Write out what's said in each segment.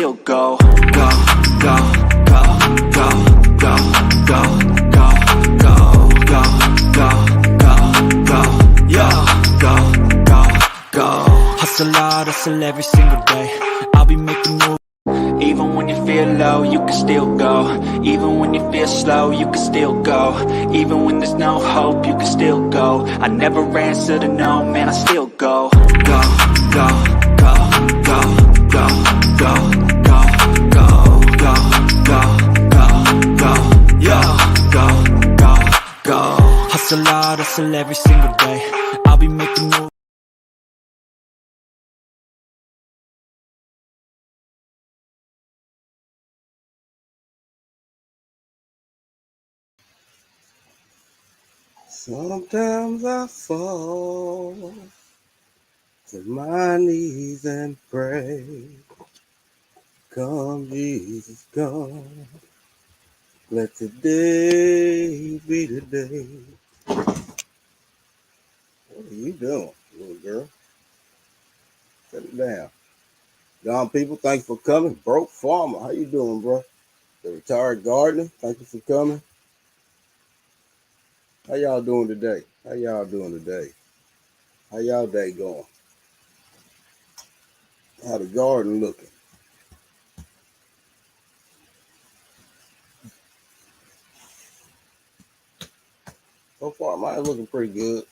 still go. Go, go, go, go, go, go, go, go, go, go, go, go, yo, go, go, go. Hustle hard, hustle every single day. I'll be making moves. Even when you feel low, you can still go. Even when you feel slow, you can still go. Even when there's no hope, you can still go. I never answer to no, man, I still go. Go, go, go, go, go, go, go, go, go, go, go, go, yo, go, go, go. Hustle hard, hustle every single day. I'll be making moves. Sometimes I fall to my knees and pray. Come, Jesus, come. Let today be the day. What are you doing, little girl? Shut it down. Young people, thanks for coming. Broke Farmer, how you doing, bro? The retired gardener, thank you for coming. How y'all doing today? How y'all doing today? How y'all day going? How the garden looking? So far, mine's looking pretty good.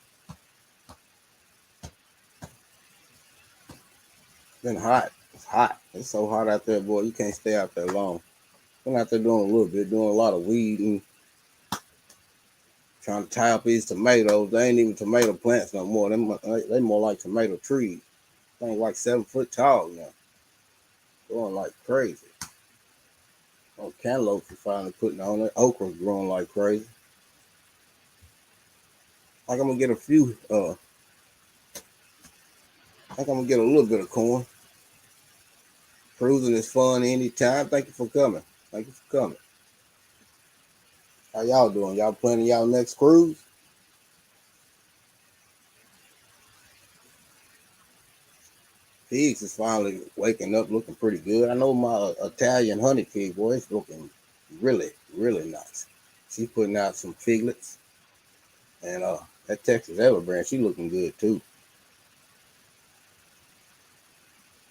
It's been hot. It's hot. It's so hot out there, boy. You can't stay out there long. I'm out there doing a little bit, doing a lot of weeding, trying to tie up these tomatoes. They ain't even tomato plants no more. They more like tomato trees. Things like 7 foot tall now. Growing like crazy. Oh, cantaloupes are finally putting on it. Okra's growing like crazy. I think I'm gonna get a few. I think I'm gonna get a little bit of corn. Cruising is fun anytime. Thank you for coming. Thank you for coming. How y'all doing? Y'all planning y'all next cruise? Pigs is finally waking up, looking pretty good. I know my Italian honey pig, boy, it's looking really, really nice. She's putting out some figlets, and that Texas Everbrand, she looking good too.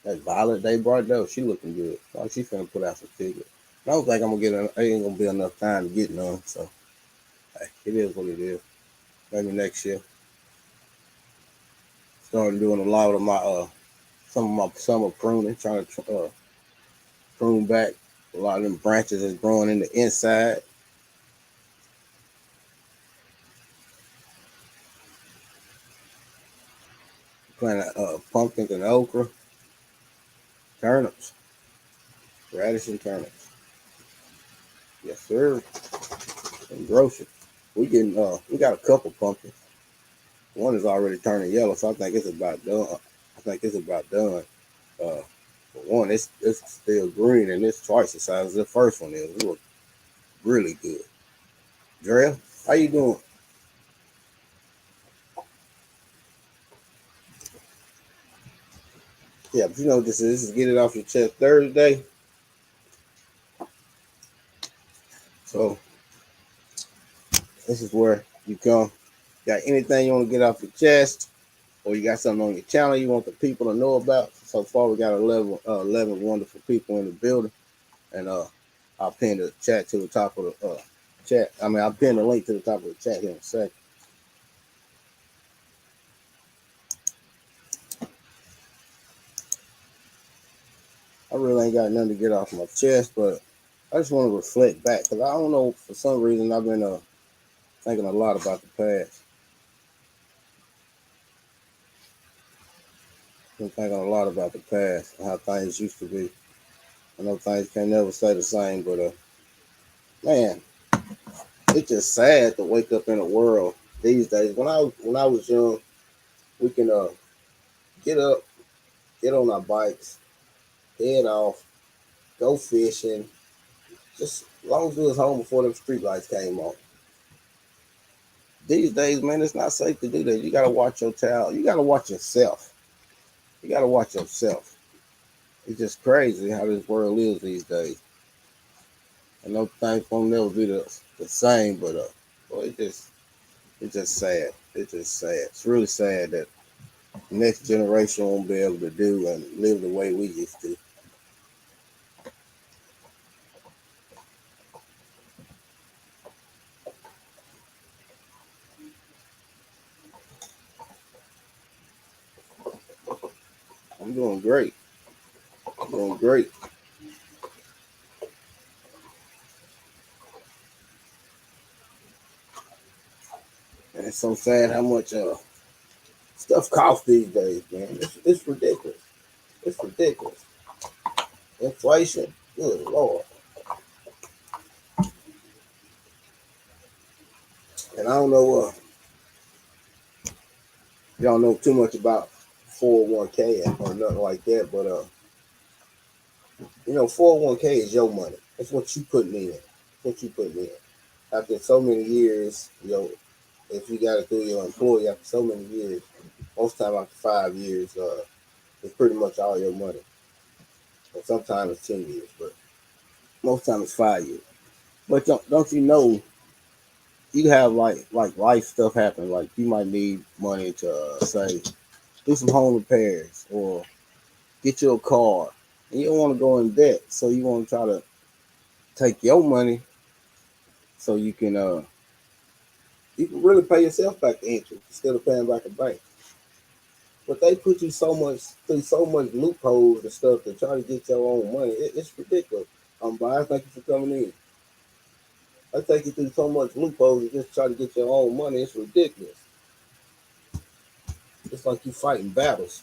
That Violet they brought though, she looking good. Oh, she finna put out some figlets. I don't think I'm gonna ain't gonna be enough time to get none. So hey, it is what it is. Maybe next year. Started doing a lot of my some of my summer pruning, trying to prune back a lot of them branches that's growing in the inside. Planting pumpkins and okra, turnips, radish and turnips. Yes, sir. And grocery. We got a couple pumpkins. One is already turning yellow, so I think it's about done. Uh, but one, it's still green and it's twice the size as the first one is. It looks really good. Drea, how you doing? Yeah, but you know what this is. This is Get It Off Your Chest Thursday. So this is where you come. Got anything you want to get off your chest, or you got something on your channel you want the people to know about? So far, we got 11 wonderful people in the building, and I'll pin the chat to the top of the chat. I'll pin the link to the top of the chat here in a second. I really ain't got nothing to get off my chest, but I just want to reflect back because I don't know, for some reason I've been thinking a lot about the past. Been thinking a lot about the past and how things used to be. I know things can never stay the same, but man, it's just sad to wake up in a world these days. When I was young, we can get up, get on our bikes, head off, go fishing, just as long as we was home before them street lights came on. These days, man, it's not safe to do that. You gotta watch your child. You gotta watch yourself. You gotta watch yourself. It's just crazy how this world is these days. I know things won't never be the same, but boy, it's just sad. It's just sad. It's really sad that the next generation won't be able to do and live the way we used to. I'm doing great. I'm doing great. And it's so sad how much stuff costs these days, man. It's ridiculous. It's ridiculous. Inflation. Good lord. And I don't know. Y'all know too much about 401k or nothing like that, but 401k is your money. It's what you putting in. It's what you putting in. After so many years, if you got it through your employee after so many years, most time after 5 years, it's pretty much all your money. And sometimes it's 10 years, but most time it's 5 years. But don't you know you have like life stuff happen? Like you might need money to say do some home repairs or get you a car, and you don't want to go in debt, so you want to try to take your money so you can really pay yourself back the interest instead of paying back a bank. But they put you so much through so much loopholes and stuff to try to get your own money. It's ridiculous. Brian, thank you for coming in. I take you through so much loopholes to just try to get your own money. It's ridiculous. It's like you fighting battles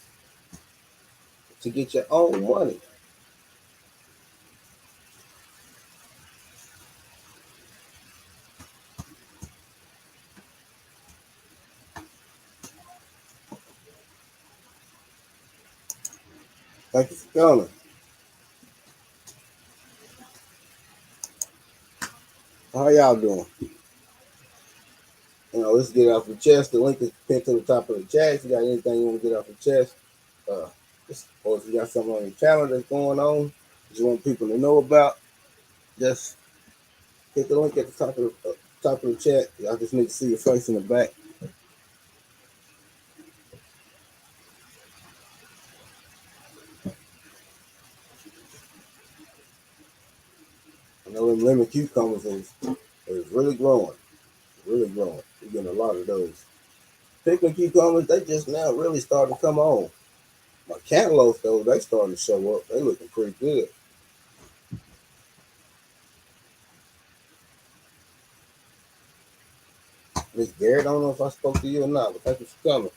to get your own money. Thank you for coming. How y'all doing? Let's get off the chest. The link is pinned to the top of the chat. If you got anything you want to get off the chest, uh, or if you got something on your channel that's going on, that you want people to know about, just hit the link at the top of the chat. Y'all just need to see your face in the back. I know them lemon cucumbers is really growing, really growing. We're getting a lot of those. Picking cucumbers, they just now really starting to come on. My cantaloupes though, they starting to show up. They looking pretty good. Miss Garrett, I don't know if I spoke to you or not, but thank you for coming.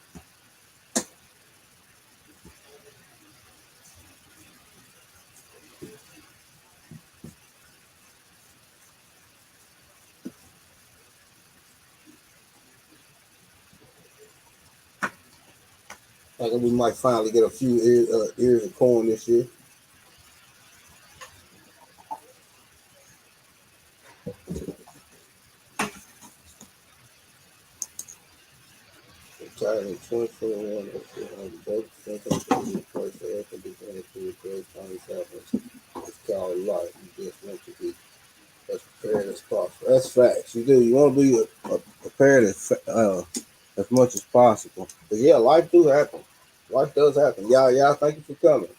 I think we might finally get a few ears of corn this year. Retired in 2021, it's called life. You just want to be as prepared as possible. That's facts. You do. You want to be prepared as much as possible. But yeah, life do happen. Life does happen. Y'all, thank you for coming.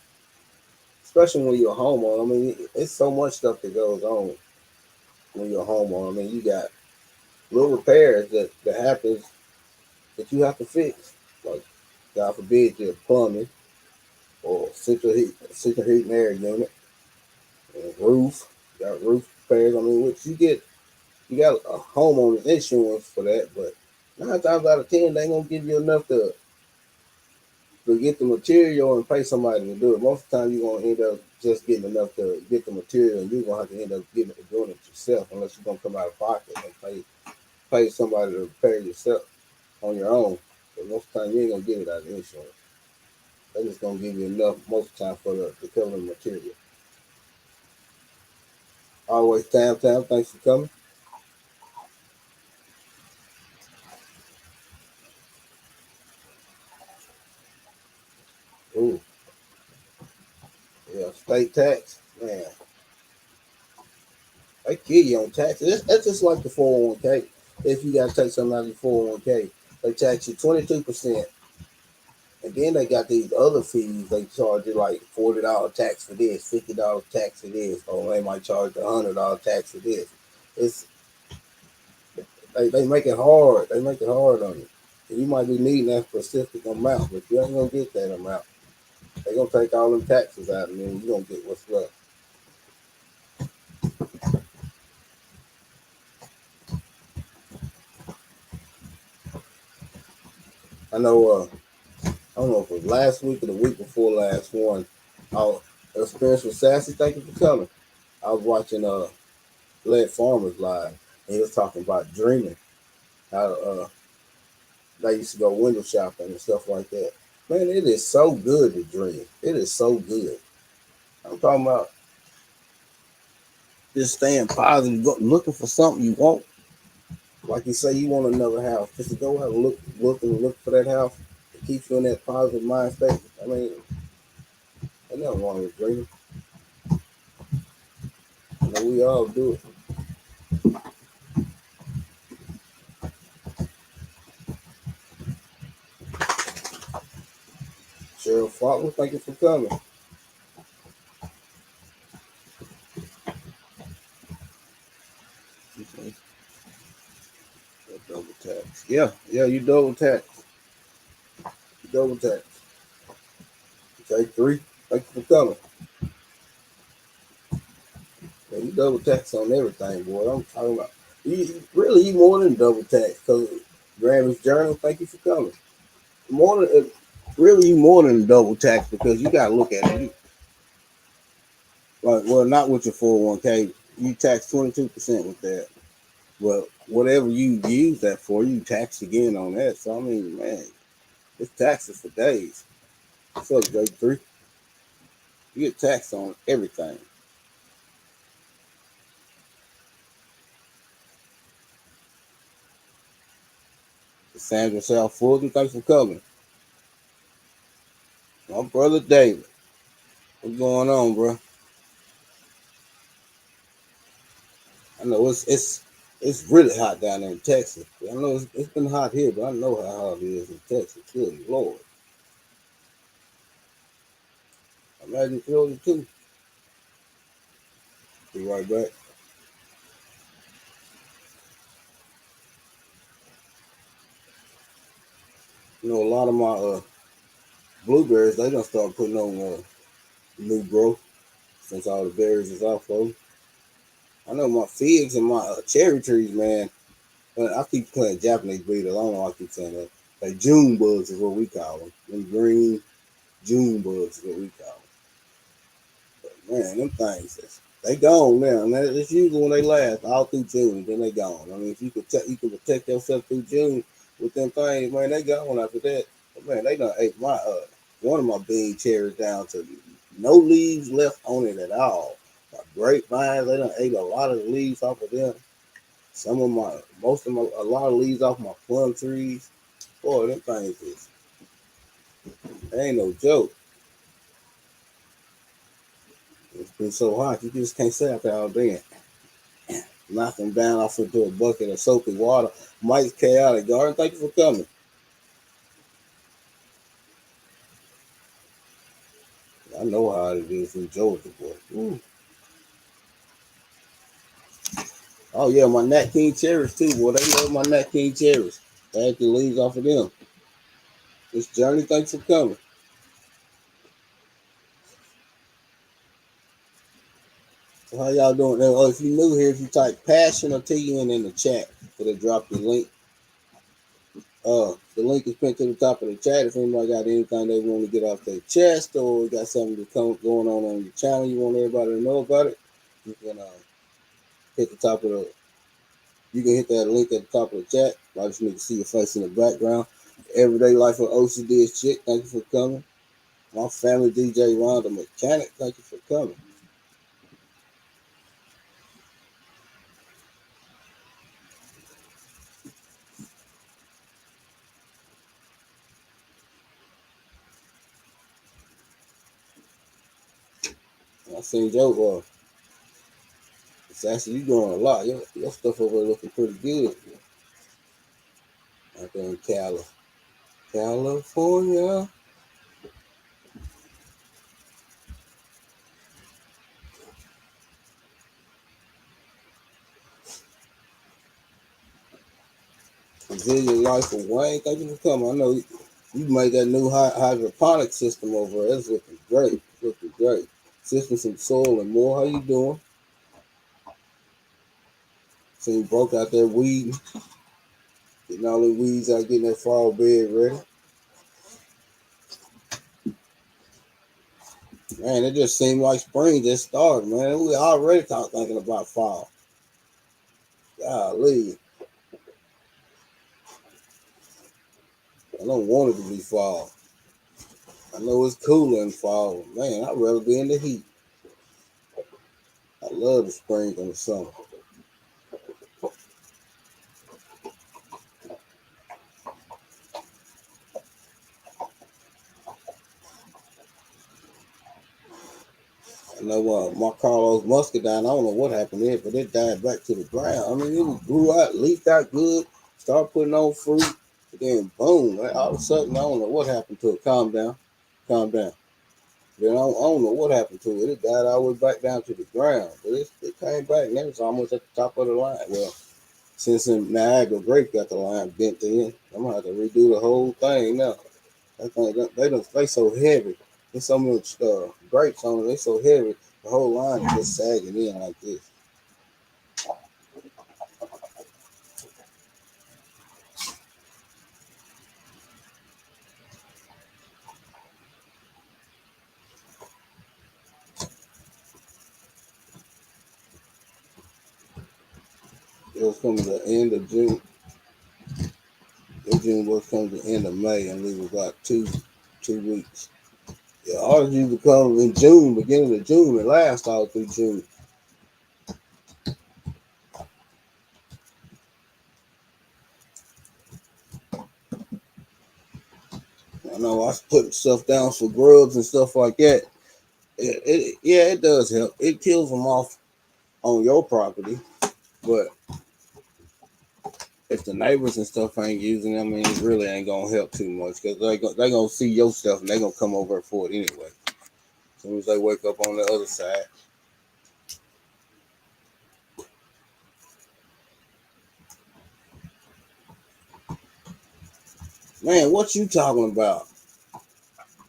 Especially when you're a homeowner. I mean, it's so much stuff that goes on when you're a homeowner. I mean, you got little repairs that happens that you have to fix. Like, God forbid, your plumbing or central heat and air unit, and roof. You got roof repairs. I mean, which you got a homeowner's insurance for that, but 9 times out of 10, they ain't gonna give you enough to get the material and pay somebody to do it. Most of the time, you're gonna end up just getting enough to get the material, and you're gonna have to end up doing it yourself, unless you're gonna come out of pocket and pay somebody to repair yourself on your own. But most of the time, you ain't gonna get it out of insurance. They're just gonna give you enough most of the time for the cover the material. Always Tam, thanks for coming. Ooh, yeah. state tax, man, they kill you on taxes. That's just like the 401k. If you got to take something out of your 401k, they tax you 22%. And then they got these other fees. They charge you like $40 tax for this, $50 tax for this, or they might charge you $100 tax for this. It's they make it hard. They make it hard on you. And you might be needing that specific amount, but you ain't gonna get that amount. They're gonna take all them taxes out, and then you're gonna get what's left. I know. I don't know if it was last week or the week before last one. Our experience with Sassy. Thank you for coming. I was watching Led Farmers live, and he was talking about dreaming. How they used to go window shopping and stuff like that. Man, it is so good to dream. It is so good. I'm talking about just staying positive, looking for something you want. Like you say, you want another house. Just to go out and look for that house. It keeps you in that positive mind state. I mean, ain't nothing wrong with dreaming. I know we all do it. Cheryl Faulkner, thank you for coming. Okay. Double tax. Yeah, you double tax. You double tax. Okay, three. Thank you for coming. Man, you double tax on everything, boy. I'm talking about you more than double tax. Cause Grammys Journal, thank you for coming. More than really you more than double tax because you gotta look at it. Like, well, not with your 401k. You tax 22% with that. Well, whatever you use that for, you tax again on that. So I mean, man, it's taxes for days. What's up, J3? You get taxed on everything. Sandra South Fulton, thanks for coming. My brother David, what's going on, bro? I know it's really hot down there in Texas. I know it's been hot here, but I know how hot it is in Texas. Good Lord. Imagine Florida too. Be right back. You know, a lot of my blueberries, they don't start putting on new growth since all the berries is off of them. I know my figs and my cherry trees, man. I keep playing Japanese breeders. I don't know why I keep saying that. Like June bugs is what we call them. Them green June bugs is what we call them. But man, them things, they gone now. And it's usually when they last all through June, then they gone. I mean, if you can protect yourself through June with them things, man, they gone after that. But man, they done ate my one of my bean cherries down to no leaves left on it at all. My grapevines, they done ate a lot of the leaves off of them. A lot of leaves off my plum trees. Boy, them things is, they ain't no joke. It's been so hot, you just can't sit out there all day and knock them down off into a bucket of soapy water. Mike's Chaotic Garden, thank you for coming. I know how it is in Georgia, boy. Ooh. Oh yeah, my Nat King cherries too, boy. They love my Nat King cherries. They ate the leaves off of them. This Journey, thanks for coming. So how y'all doing? Oh, if you're new here, if you type passion or TN in the chat, it'll drop the link. The link is pinned to the top of the chat. If anybody got anything they want to get off their chest or got something going on your channel, you want everybody to know about it, you can hit the top of the. You can hit that link at the top of the chat. I just need to see your face in the background. Everyday Life of OCD is Chick. Thank you for coming. My family DJ Ron the Mechanic. Thank you for coming. I seen Joe. It's actually you doing a lot. Your stuff over there looking pretty good. Out there in California. Brazilian life of Wayne. Thank you for coming. I know you made that new hydroponic system over there. It's looking great. Looking great. System some soil and more. How you doing? So you broke out that weed, getting all the weeds out, getting that fall bed ready. Man, it just seemed like spring just started, man. We already thinking about fall. Golly. I don't want it to be fall. I know it's cooler in fall. Man, I'd rather be in the heat. I love the spring and the summer. I know my Carlos muscadine, I don't know what happened there, but it died back to the ground. I mean, it grew out, leafed out good, started putting on fruit, and then boom, all of a sudden, I don't know what happened to it. Calm down, calm down. Then I don't know what happened to it. It died all the way back down to the ground, but it came back and it was almost at the top of the line. Well, since in Niagara Grape got the line bent in, I'm gonna have to redo the whole thing now. That thing, they so heavy. There's so much grapes on it. They so heavy. The whole line is just sagging in like this. It was coming to the end of June. The June was coming to the end of May, and we was about 2 weeks. Yeah, ours usually come in June, beginning of June, and last all through June. I know I was putting stuff down for grubs and stuff like that. Yeah, it does help. It kills them off on your property, but if the neighbors and stuff ain't using it, I mean, it really ain't gonna help too much because they gonna see your stuff and they gonna come over for it anyway. As soon as they wake up on the other side. Man, what you talking about?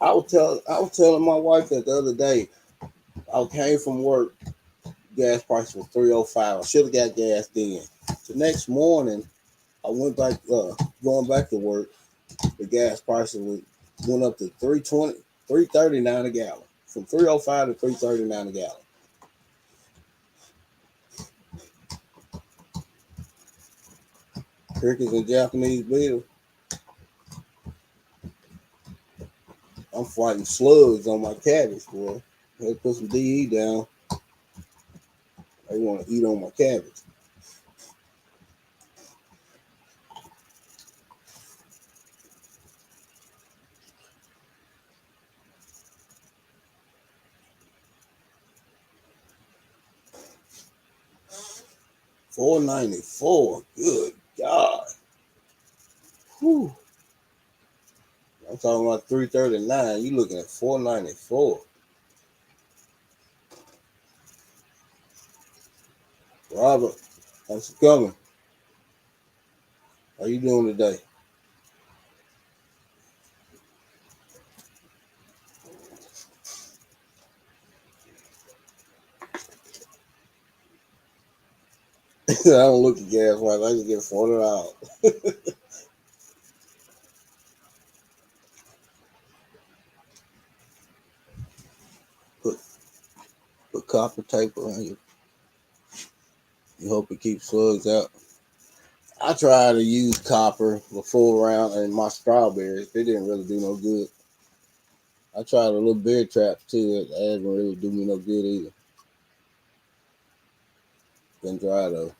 I was telling my wife that the other day. I came from work, gas price was 305. I should have got gas then. The next morning, I went back, going back to work. The gas prices went up to 320, 339 a gallon. From 305 to 339 a gallon. Crickets and Japanese beetles. I'm fighting slugs on my cabbage, boy. They put some DE down. They want to eat on my cabbage. $4.94. Good God. Whew. I'm talking about 339. You looking at $4.94. Robert, thanks for coming. How you doing today? I don't look at gas prices. I just get $40. Put put copper tape around you. You hope it keeps slugs out. I tried to use copper before around in my strawberries. They didn't really do no good. I tried a little bear trap too. That didn't really do me no good either. Been dry though.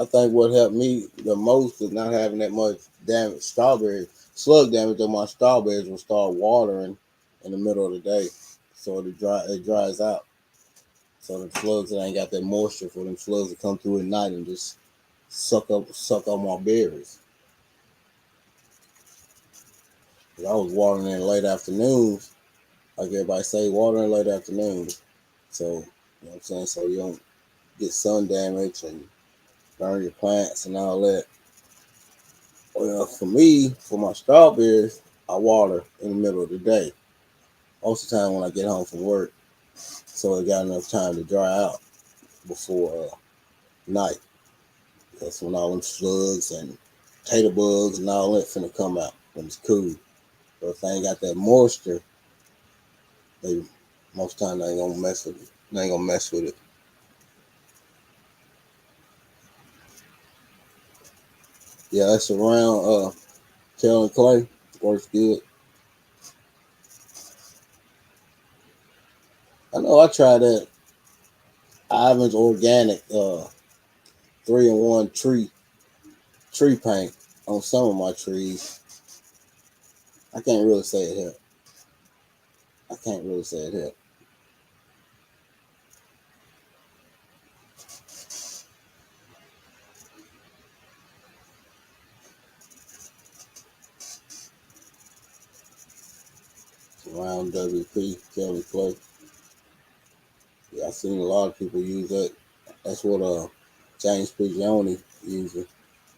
I think what helped me the most is not having that much damage strawberry slug damage on my strawberries will start watering in the middle of the day, so it dries out. So the slugs that ain't got that moisture for them slugs to come through at night and just suck up my berries. 'Cause I was watering in late afternoons, like everybody say, water in late afternoons. So you know what I'm saying. So you don't get sun damage and burn your plants and all that. Well, for me, for my strawberries, I water in the middle of the day. Most of the time when I get home from work, so it got enough time to dry out before night. That's when all them slugs and tater bugs and all that finna come out when it's cool. But if they ain't got that moisture, they most time they ain't gonna mess with it. They ain't gonna mess with it. Yeah, that's around Cal and Clay. Works good. I know I tried that Ivan's organic 3-in-1 tree paint on some of my trees. I can't really say it helped. I can't really say it helped. Around WP, Kelly Clay. Yeah, I've seen a lot of people use that. That's what James Prigioni uses.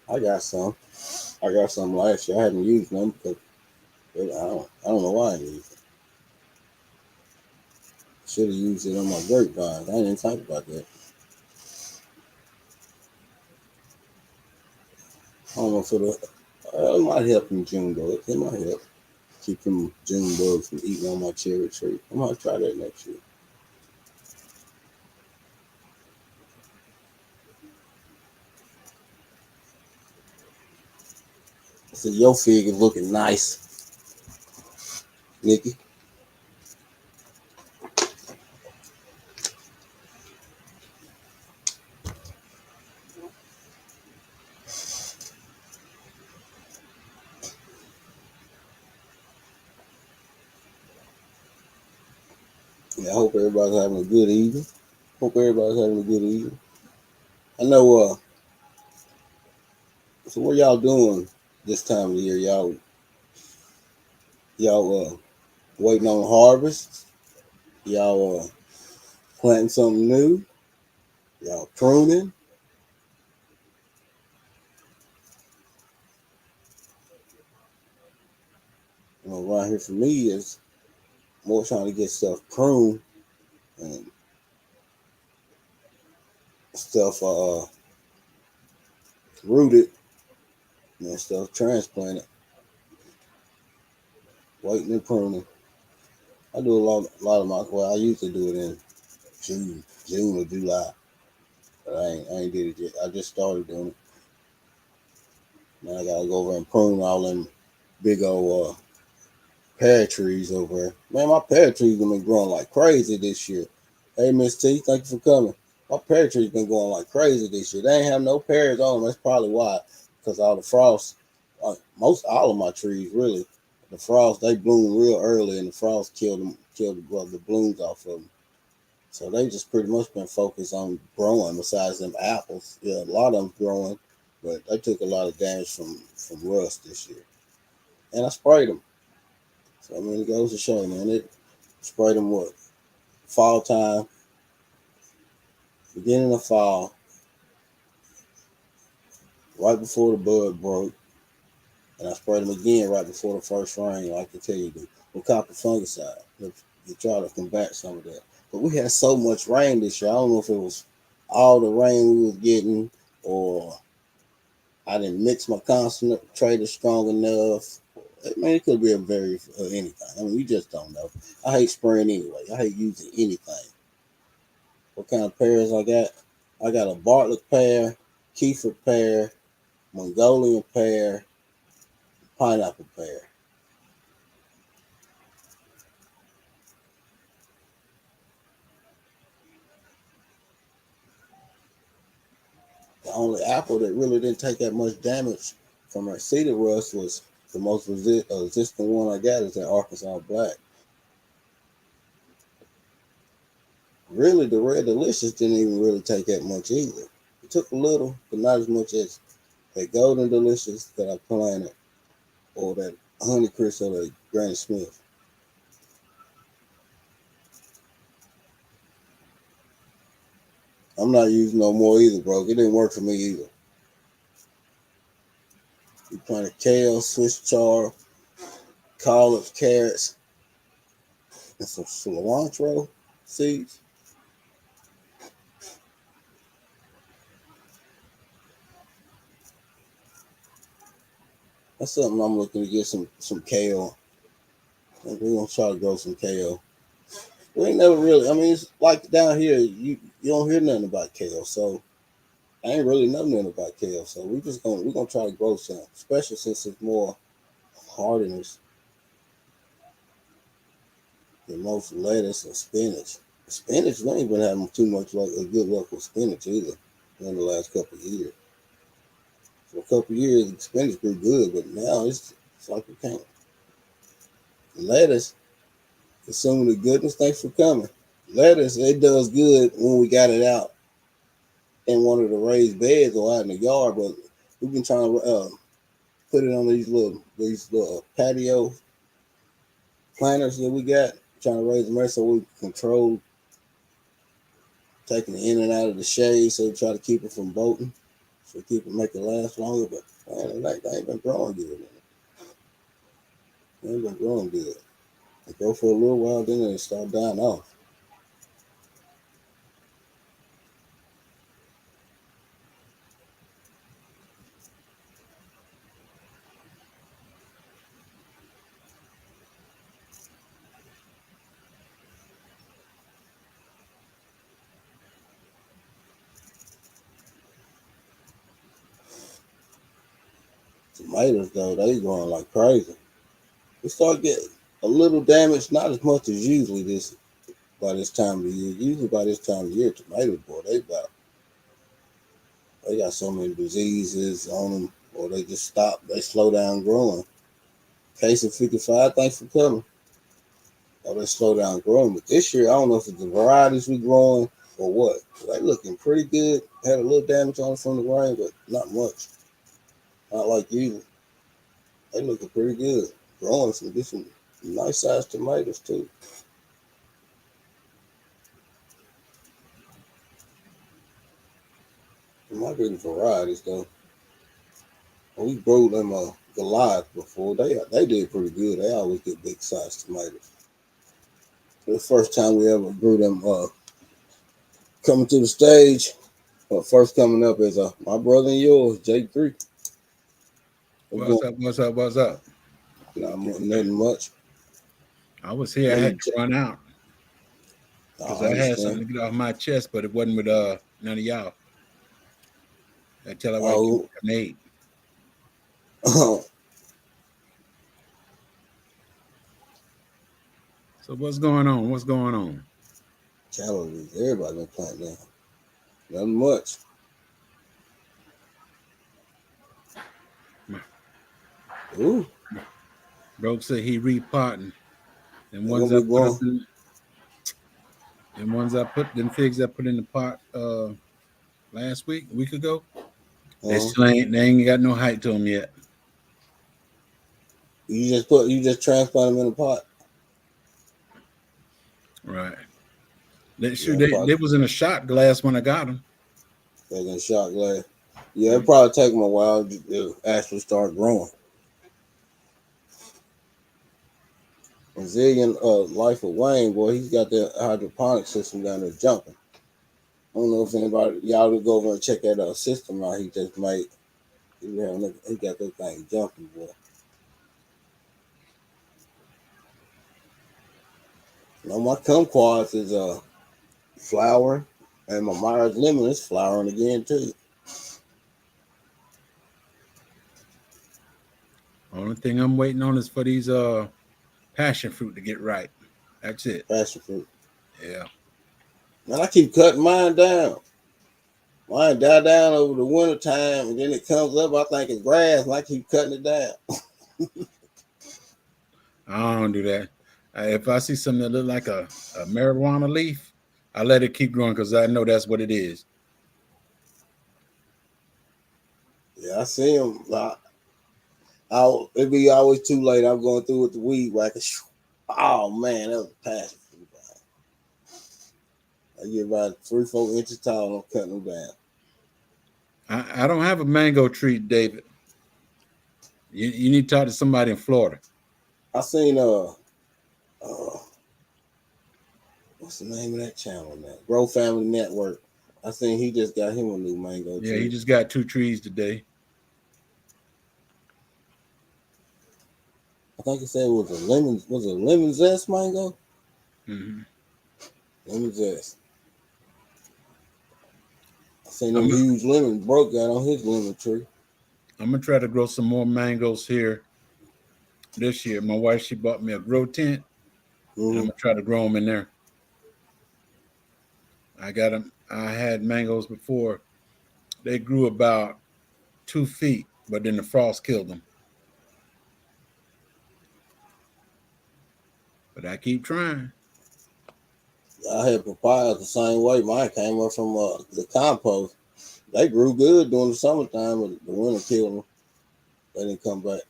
I got some. I got some last year. I haven't used them because I don't know why I used it. Should have used it on my grapevine. I didn't talk about that. I don't know if it might help in June bugs. It might help keep them June bugs from eating on my cherry tree. I might try that next year. So your fig is looking nice, Nikki. Yeah, I hope everybody's having a good evening. Hope everybody's having a good evening. I know. So what y'all doing this time of the year? Y'all waiting on harvest? Y'all planting something new? Y'all pruning? You know, around here for me is more trying to get stuff pruned and stuff rooted and stuff transplanted. Waiting and pruning. I do a lot of my. Well, I usually do it in June or July, but I ain't did it yet. I just started doing it. Now I gotta go over and prune all them big old pear trees over there. Man, my pear trees have been growing like crazy this year. Hey, Miss T, thank you for coming. My pear trees been going like crazy this year. They ain't have no pears on them. That's probably why, because all the frost. Most all of my trees really, the frost they bloom real early, and the frost killed the blooms off of them. So they just pretty much been focused on growing. Besides them apples, yeah, a lot of them growing, but they took a lot of damage from rust this year. And I sprayed them. So I mean, it goes to show, man. It sprayed them what fall time, beginning of fall, right before the bud broke, and I sprayed them again right before the first rain, like I tell you to. With copper fungicide to try to combat some of that. But we had so much rain this year. I don't know if it was all the rain we was getting, or I didn't mix my concentrator strong enough. I mean, it could be a very anything. I mean, you just don't know. I hate spraying anyway. I hate using anything. What kind of pears I got? I got a Bartlett pear, Kiefer pear, Mongolian pear, pineapple pear. The only apple that really didn't take that much damage from our cedar rust was the most resistant one I got is that Arkansas Black. Really, the Red Delicious didn't even really take that much either. It took a little, but not as much as that Golden Delicious that I planted or that Honey Crisp or that Granny Smith. I'm not using no more either, bro. It didn't work for me either. We planted kale, Swiss chard, collards, carrots, and some cilantro seeds. That's something I'm looking to get some kale. And we're gonna try to grow some kale. We ain't never really. I mean, it's like down here, you don't hear nothing about kale, so I ain't really know nothing about kale. So we're gonna try to grow some, especially since it's more hardiness than most lettuce and spinach. Spinach, we ain't been having too much like a good luck with spinach either in the last couple of years. For a couple of years, spinach grew good, but now it's like we can't. Lettuce, consuming the goodness. Thanks for coming. Lettuce, it does good when we got it out in one of the raised beds or out in the yard, but we've been trying to put it on these little patio planters that we got, trying to raise them there so we can control taking it in and out of the shade, so we try to keep it from bolting, so keep it, make it last longer. But man, they ain't been growing good. They ain't been growing good. They grow for a little while, then they start dying off. Tomatoes though, they growing like crazy. We start getting a little damage, not as much as usually this by this time of the year. Usually by this time of the year, tomatoes, boy, they got so many diseases on them, or they just stop, they slow down growing. Case of 55, thanks for coming. Or they slow down growing. But this year, I don't know if it's the varieties we growing or what. They looking pretty good. Had a little damage on it from the rain, but not much. Not like usual. They looking pretty good. Growing some nice sized tomatoes too. It might be the varieties though. We grew them Goliath before. They did pretty good. They always get big sized tomatoes. The first time we ever grew them coming to the stage, first coming up is my brother and yours, J3. What's up? What's up? What's up? Nothing much. I was here. I had to run out because I had something to get off my chest, but it wasn't with none of y'all. I tell her what you made. So what's going on? What's going on? Calories. Everybody been planting now. Nothing much. Ooh. Broke said he repotting. And ones I put them figs I put in the pot a week ago. They still ain't got no height to them yet. You just transplant them in a pot. Right. They was in a shot glass when I got them. They was in shot glass. Yeah, it probably take them a while to actually start growing. And Zillion Life of Wayne, boy, he's got that hydroponic system down there jumping. I don't know if y'all would go over and check that system out he just made. He got that thing jumping, boy. Now my kumquats is flowering, and my Myers lemon is flowering again too. Only thing I'm waiting on is for these passion fruit to get right. That's it. Passion fruit. Yeah. Man, I keep cutting mine down. Mine die down over the winter time, and then it comes up. I think it's grass, and I keep cutting it down. I don't do that. If I see something that look like a marijuana leaf, I let it keep growing because I know that's what it is. Yeah, I see them. It'd be always too late. I'm going through with the weed whacker. Oh man, that was a passion. I get about 3-4 inches tall, and I'm cutting them down. I don't have a mango tree, David. You need to talk to somebody in Florida. I seen what's the name of that channel now? Grow Family Network. I seen he just got him a new mango tree. Yeah, he just got 2 trees today. I think he said it was a lemon zest mango? Mm-hmm. Lemon zest. I seen them huge lemons broke out on his lemon tree. I'm gonna try to grow some more mangoes here this year. My wife, she bought me a grow tent. Mm-hmm. I'm gonna try to grow them in there. I got them. I had mangoes before. They grew about 2 feet, but then the frost killed them. But I keep trying. I had papayas the same way. Mine came up from the compost. They grew good during the summertime, but the winter killed them. They didn't come back.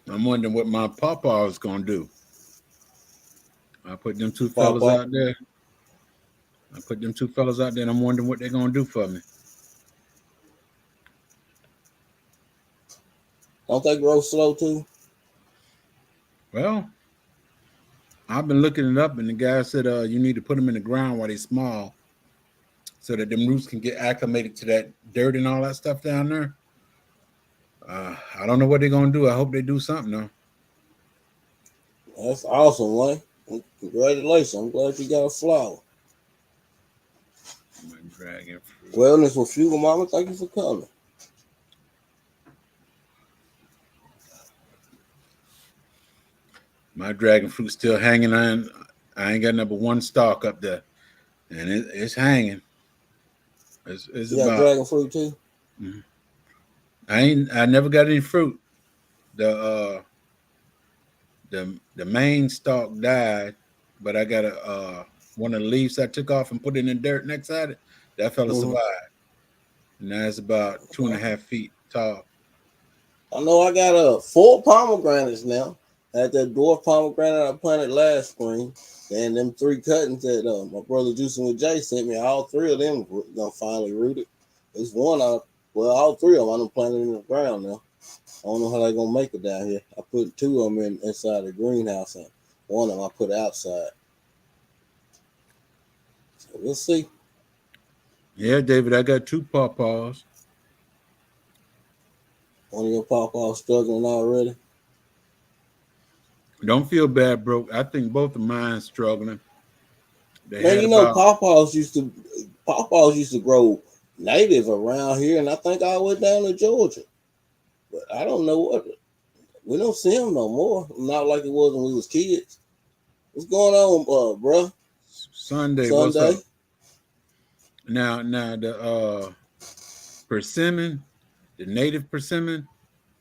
I'm wondering what my pawpaw is gonna do. I put them 2 fellas out there. And I'm wondering what they're gonna do for me. Don't they grow slow too? Well, I've been looking it up, and the guy said you need to put them in the ground while they're small, so that them roots can get acclimated to that dirt and all that stuff down there. I don't know what they're gonna do. I hope they do something though. That's awesome, man. Congratulations. I'm glad you got a flower. My dragon fruit. Wellness with Fugal Mama, thank you for coming. My dragon fruit's still hanging on. I ain't got number 1 stalk up there, and it's hanging. It's you got dragon fruit too? Mm-hmm. I never got any fruit. The main stalk died, but I got one of the leaves I took off and put in the dirt next to it. That fella survived. And now it's about 2.5 feet tall. I know I got 4 pomegranates now. I had that dwarf pomegranate I planted last spring. And them 3 cuttings that my brother Juicing with Jay sent me, all 3 of them gonna finally rooted. There's one all 3 of them I done planted in the ground now. I don't know how they're gonna make it down here. I put 2 of them inside the greenhouse and one of them I put outside. So we'll see. Yeah, David, I got 2 pawpaws. One of your pawpaws struggling already. Don't feel bad, bro. I think both of mine struggling. Man, you know, pawpaws used to grow native around here, and I think I went down to Georgia. But I don't know we don't see them no more. Not like it was when we was kids. What's going on, bro? Sunday. What's up? Now the persimmon, the native persimmon,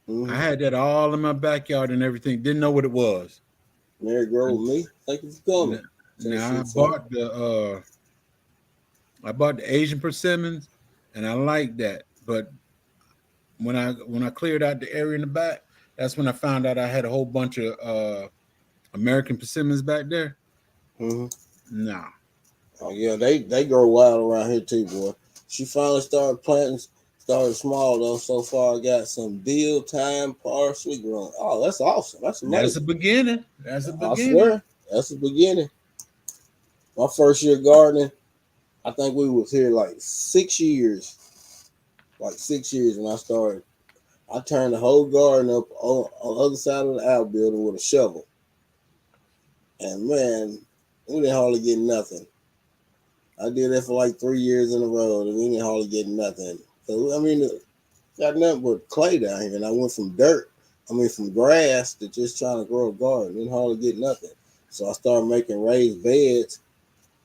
I had that all in my backyard and everything. Didn't know what it was. Mary grow with me. Thank you for coming. Now I bought the Asian persimmons, and I like that. But when I cleared out the area in the back, that's when I found out I had a whole bunch of American persimmons back there. No. Oh yeah, they grow wild around here too, boy. She finally started planting. Started small though. So far, I got some dill, thyme, parsley growing. Oh, that's awesome. That's amazing. That's a beginning. That's a beginning. I swear, that's the beginning. My first year gardening, I think we was here like 6 years. Like 6 years when I started. I turned the whole garden up on the other side of the outbuilding with a shovel. And man, we didn't hardly get nothing. I did that for like 3 years in a row, and we didn't hardly get nothing. So, I mean, got nothing but clay down here, and I went from grass to just trying to grow a garden. Didn't hardly get nothing. So I started making raised beds,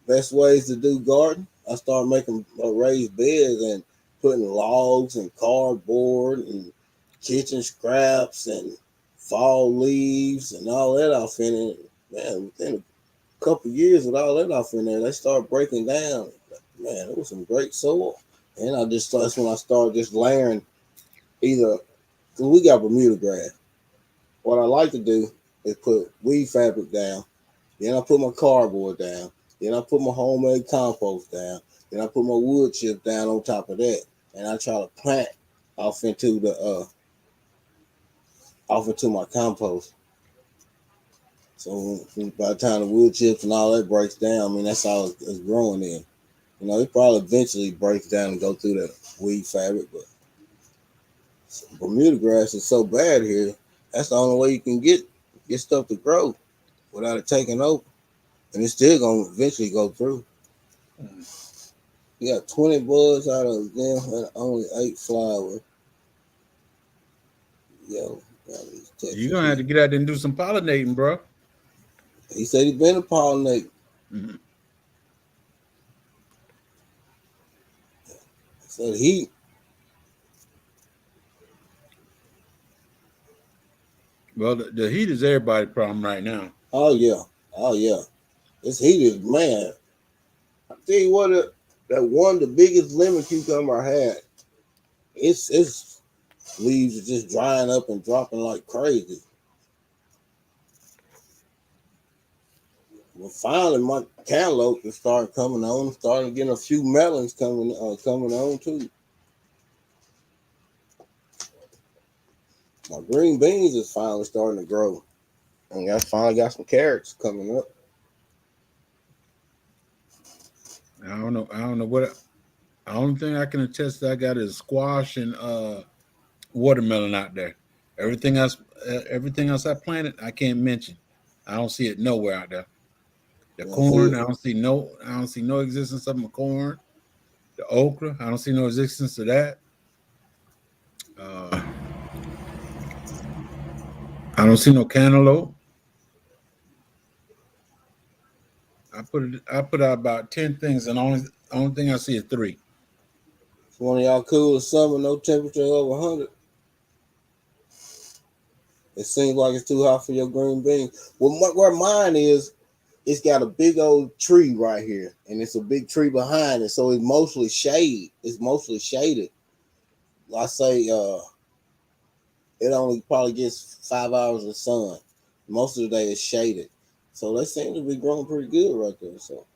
best ways to do garden. I started making raised beds and putting logs and cardboard and kitchen scraps and fall leaves and all that off in it. Man, within a couple of years with all that off in there, they started breaking down. Man, it was some great soil. And that's when I started just layering either, because we got Bermuda grass. What I like to do is put weed fabric down, then I put my cardboard down, then I put my homemade compost down, then I put my wood chips down on top of that, and I try to plant off into the off into my compost. So by the time the wood chips and all that breaks down, I mean that's all it's growing in. You know, it probably eventually breaks down and go through the weed fabric, but Bermuda grass is so bad here. That's the only way you can get stuff to grow without it taking over, and it's still gonna eventually go through. You got 20 buds out of them and only 8 flowers. Yo, You're gonna have to get out there and do some pollinating, bro. he said he been a pollinator. Mm-hmm. Said he. Well, the heat is everybody's problem right now. Oh yeah, oh yeah. This heat is, man. I tell you what, that one the biggest lemon cucumber I had. It's leaves are just drying up and dropping like crazy. Well, finally, my cantaloupe is starting coming on. Starting getting a few melons coming on too. My green beans is finally starting to grow, and I finally got some carrots coming up. I don't know what. The only thing I can attest to I got is squash and watermelon out there. Everything else I planted, I can't mention. I don't see it nowhere out there. The corn, I don't see no existence of my corn. The okra, I don't see no existence of that. I don't see no cantaloupe. I put out about 10 things, and only thing I see is 3. It's one of y'all cool summer, no temperature over 100. It seems like it's too hot for your green beans. Well, where mine is, it's got a big old tree right here, and it's a big tree behind it, so it's mostly shade. It's mostly shaded. I say it only probably gets 5 hours of sun. Most of the day it's shaded, so they seem to be growing pretty good right there. So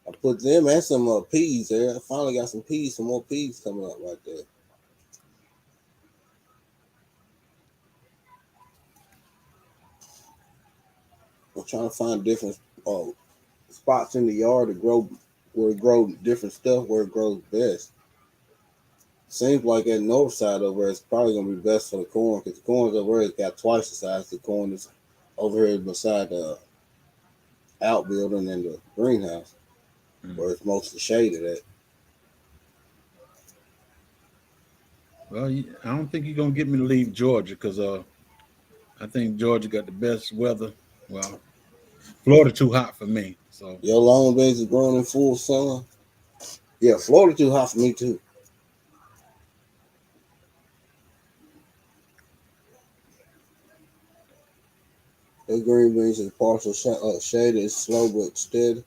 I put them and some peas there. I finally got some more peas coming up right there. I'm trying to find different spots in the yard to grow where it grows different stuff where it grows best. Seems like that north side over there is probably gonna be best for the corn because the corn's over there has got twice the size the corn is over here beside the outbuilding and the greenhouse where it's mostly shaded at. Well, I don't think you're gonna get me to leave Georgia because I think Georgia got the best weather. Well, Florida too hot for me. So Your long beans is growing in full sun. Yeah, Florida too hot for me too. The green beans is partial shaded, it's slow but steady.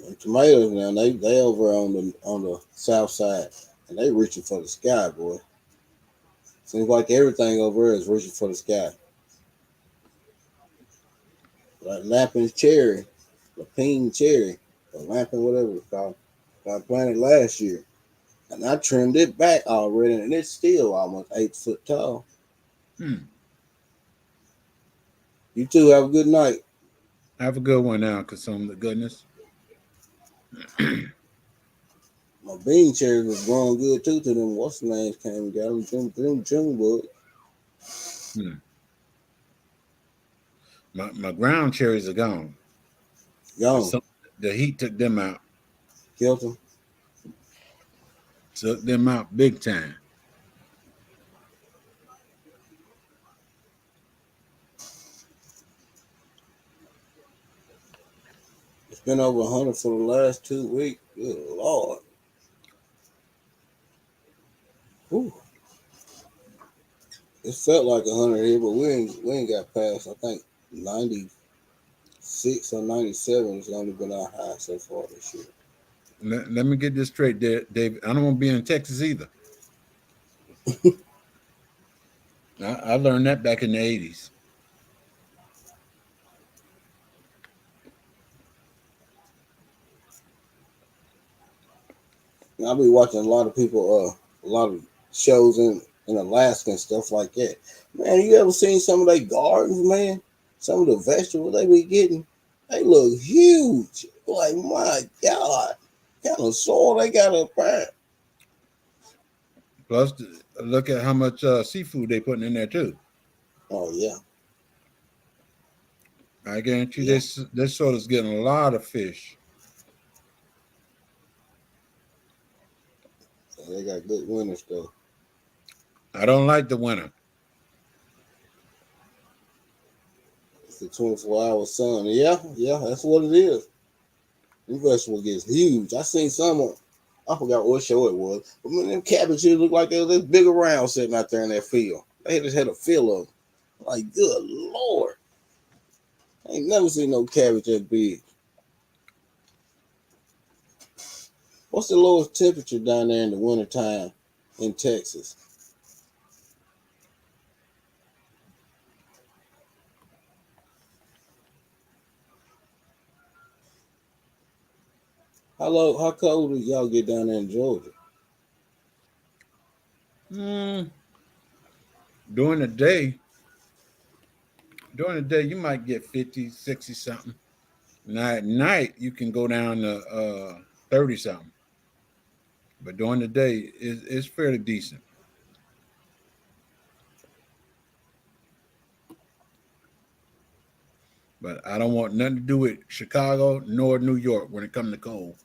And tomatoes now they over on the south side and they reaching for the sky, boy. Seems like everything over there is reaching for the sky. Like Lappin's cherry, Lapine cherry, or Lappin, whatever it's called. I planted last year. And I trimmed it back already, and it's still almost 8 foot tall. You two have a good night. have a good one now, consume the goodness. My bean cherries was growing good too. To them, what's the names came and got them June bugs. My ground cherries are gone. Gone. The heat took them out. Killed them. Took them out big time. been over 100 for the last 2 weeks. Good Lord. Whew. It felt like 100 here, but we ain't got past, I think, 96 or 97 has only been our high so far this year. Let me get this straight, David. I don't want to be in Texas either. I learned that back in the 80s. I'll be watching a lot of people, a lot of shows in Alaska and stuff like that. Man, you ever seen some of their gardens, man? Some of the vegetables they be getting, they look huge. Like, my God, what kind of soil they got up there. Plus, look at how much seafood they putting in there too. Oh, yeah. I guarantee Yeah. this sort is getting a lot of fish. They got good winter stuff. I don't like the winter. It's the 24-hour sun. Yeah, that's what it is. The vegetable gets huge. I seen some on, I forgot what show it was, but man, them cabbages look like they was this big around sitting out there in that field. They just had a field of them. Like, good Lord. I ain't never seen no cabbage that big. What's the lowest temperature down there in the wintertime in Texas? How cold do y'all get down there in Georgia? During the day, you might get 50, 60 something. Now at night, you can go down to 30 something. But during the day, it's fairly decent. But I don't want nothing to do with Chicago nor New York when it comes to cold.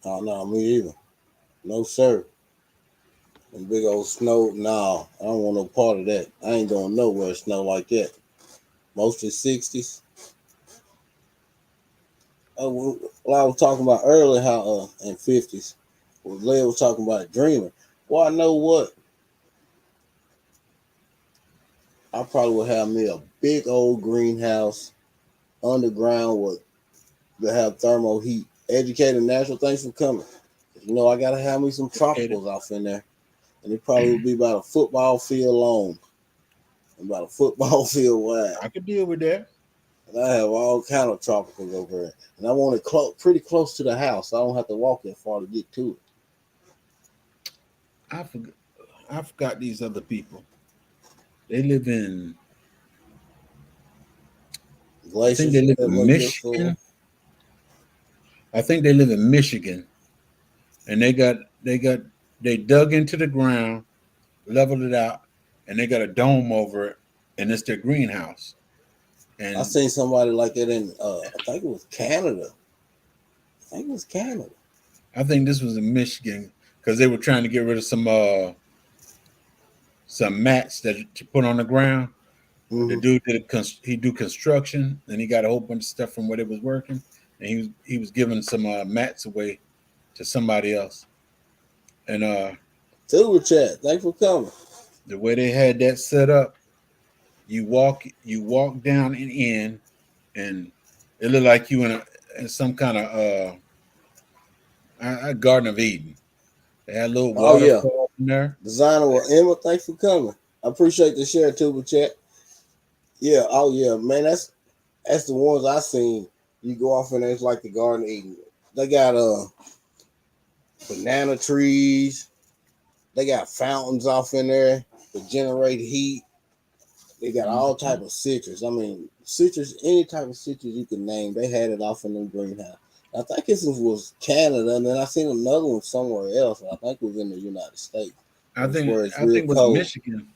Oh, no, me either. No, sir. And big old snow, no, I don't want no part of that. I ain't going nowhere snow like that. Mostly 60s. Well, I was talking about earlier how in 50s, well, Leah was talking about dreaming. Well, I know what. I probably would have me a big old greenhouse underground with to have thermal heat. Educated natural, thanks for coming. You know, I gotta have me some tropicals off in there. And it probably would be about a football field long. And about a football field wide. I could deal with that. And I have all kind of tropicals over there. And I want it pretty close to the house. So I don't have to walk that far to get to it. I forgot these other people. They live in. Glaciers, I think they live in Michigan. I think they live in Michigan, and they dug into the ground, leveled it out, and they got a dome over it, and it's their greenhouse. And I seen somebody like that in I think it was Canada. I think this was in Michigan because they were trying to get rid of some mats that to put on the ground. Mm-hmm. The dude he do construction, and he got a whole bunch of stuff from where it was working, and he was giving some mats away to somebody else. And Super chat, thanks for coming. The way they had that set up, you walk down and in, and it looked like you in some kind of a Garden of Eden. They had a little waterfall in there. Designer with Emma, thanks for coming. I appreciate the share, Tuber chat. Yeah, oh yeah, man, that's the ones I seen. You go off and it's like the Garden of Eden. They got banana trees. They got fountains off in there to generate heat. They got all type of citrus. I mean, citrus, any type of citrus you can name, they had it off in the greenhouse. I think this was Canada, and then I seen another one somewhere else. I think it was in the United States. I think it was Michigan.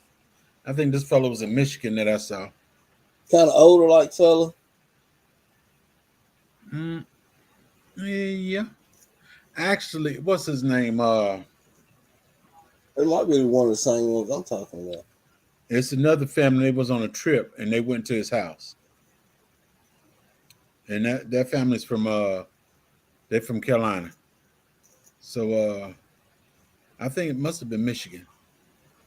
I think this fellow was in Michigan that I saw. Kind of older, like fella. Yeah. Actually, what's his name? It might be one of the same ones I'm talking about. It's another family. They was on a trip and they went to his house. and that family's from they're from Carolina. So I think it must have been Michigan.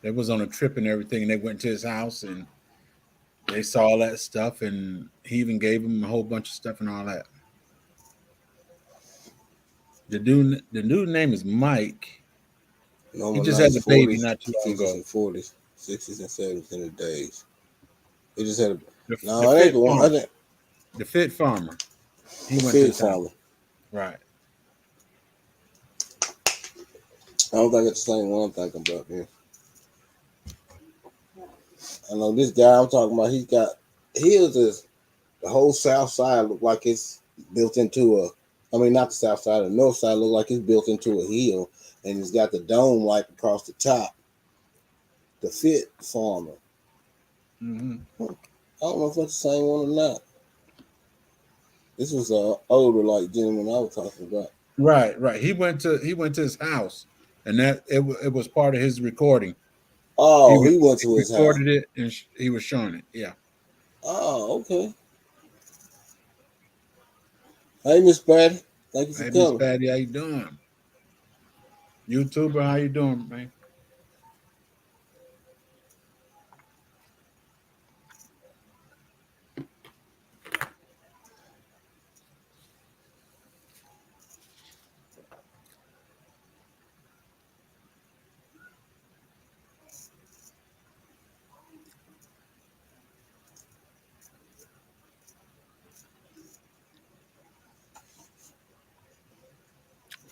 They was on a trip and everything, and they went to his house and they saw all that stuff, and he even gave them a whole bunch of stuff and all that. The dude name is Mike. No, He my just had nice a baby 40s, not too long 50s, ago. and 40s, 60s, and 70s in the days. He just had a. The No, it ain't fit the one. I farmer. think The fit farmer. He the went to Fig his house. Farmer. Right. I don't think it's the same one I'm thinking about here. I know this guy I'm talking about. He's got hills. Is the whole south side look like it's built into a. I mean, not the south side. The north side look like it's built into a hill, and it's got the dome like across the top. The Fit Farmer. Mm-hmm. I don't know if that's the same one or not. This was a older like gentleman I was talking about. Right, right. He went to his house, and that it was part of his recording. Oh, he went to his house. Recorded it, and he was showing it. Yeah. Oh, okay. Hey, Miss Patty. Thank you for Hey, Miss coming. Patty, how you doing? YouTuber, how you doing, man?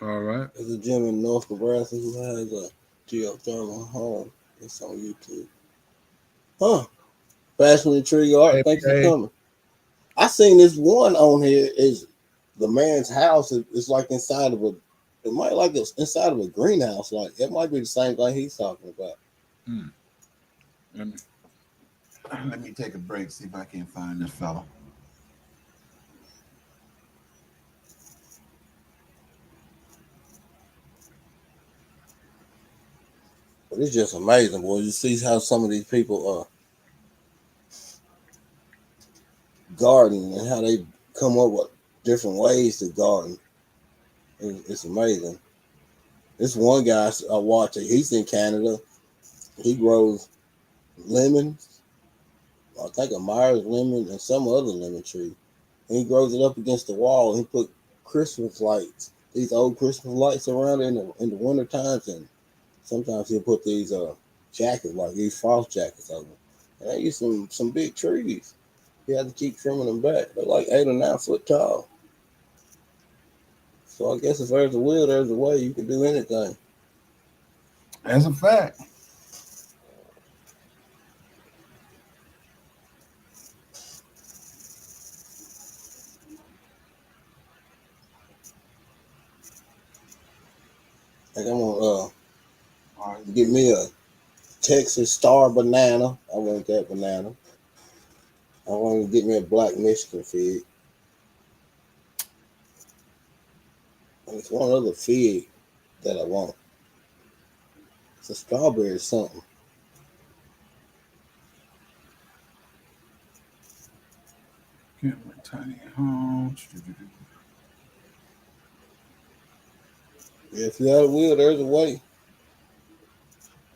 All right. There's a gym in North Nebraska who has a geothermal home. It's on YouTube. Huh. Fashion Tree Art. Hey, Thanks for hey. coming. I seen this one on here. Is the man's house? It's like inside of a. It might like it's inside of a greenhouse. Like it might be the same thing he's talking about. Let me take a break. See if I can find this fella. But it's just amazing, boy. You see how some of these people garden and how they come up with different ways to garden. It's amazing. This one guy I watch, he's in Canada. He grows lemons. I think a Myers lemon and some other lemon tree. And he grows it up against the wall. And he put Christmas lights, these old Christmas lights around in the winter times, and sometimes he'll put these jackets, like these frost jackets over. And they use some big trees. He had to keep trimming them back. They're like 8 or 9 foot tall. So I guess if there's a will, there's a way. You can do anything. That's a fact. Like I'm gonna get me a Texas Star banana. I want that banana. I want to get me a black Michigan fig. And it's one other fig that I want. It's a strawberry something. Get my tiny home. Yeah, if you have a will, there's a way.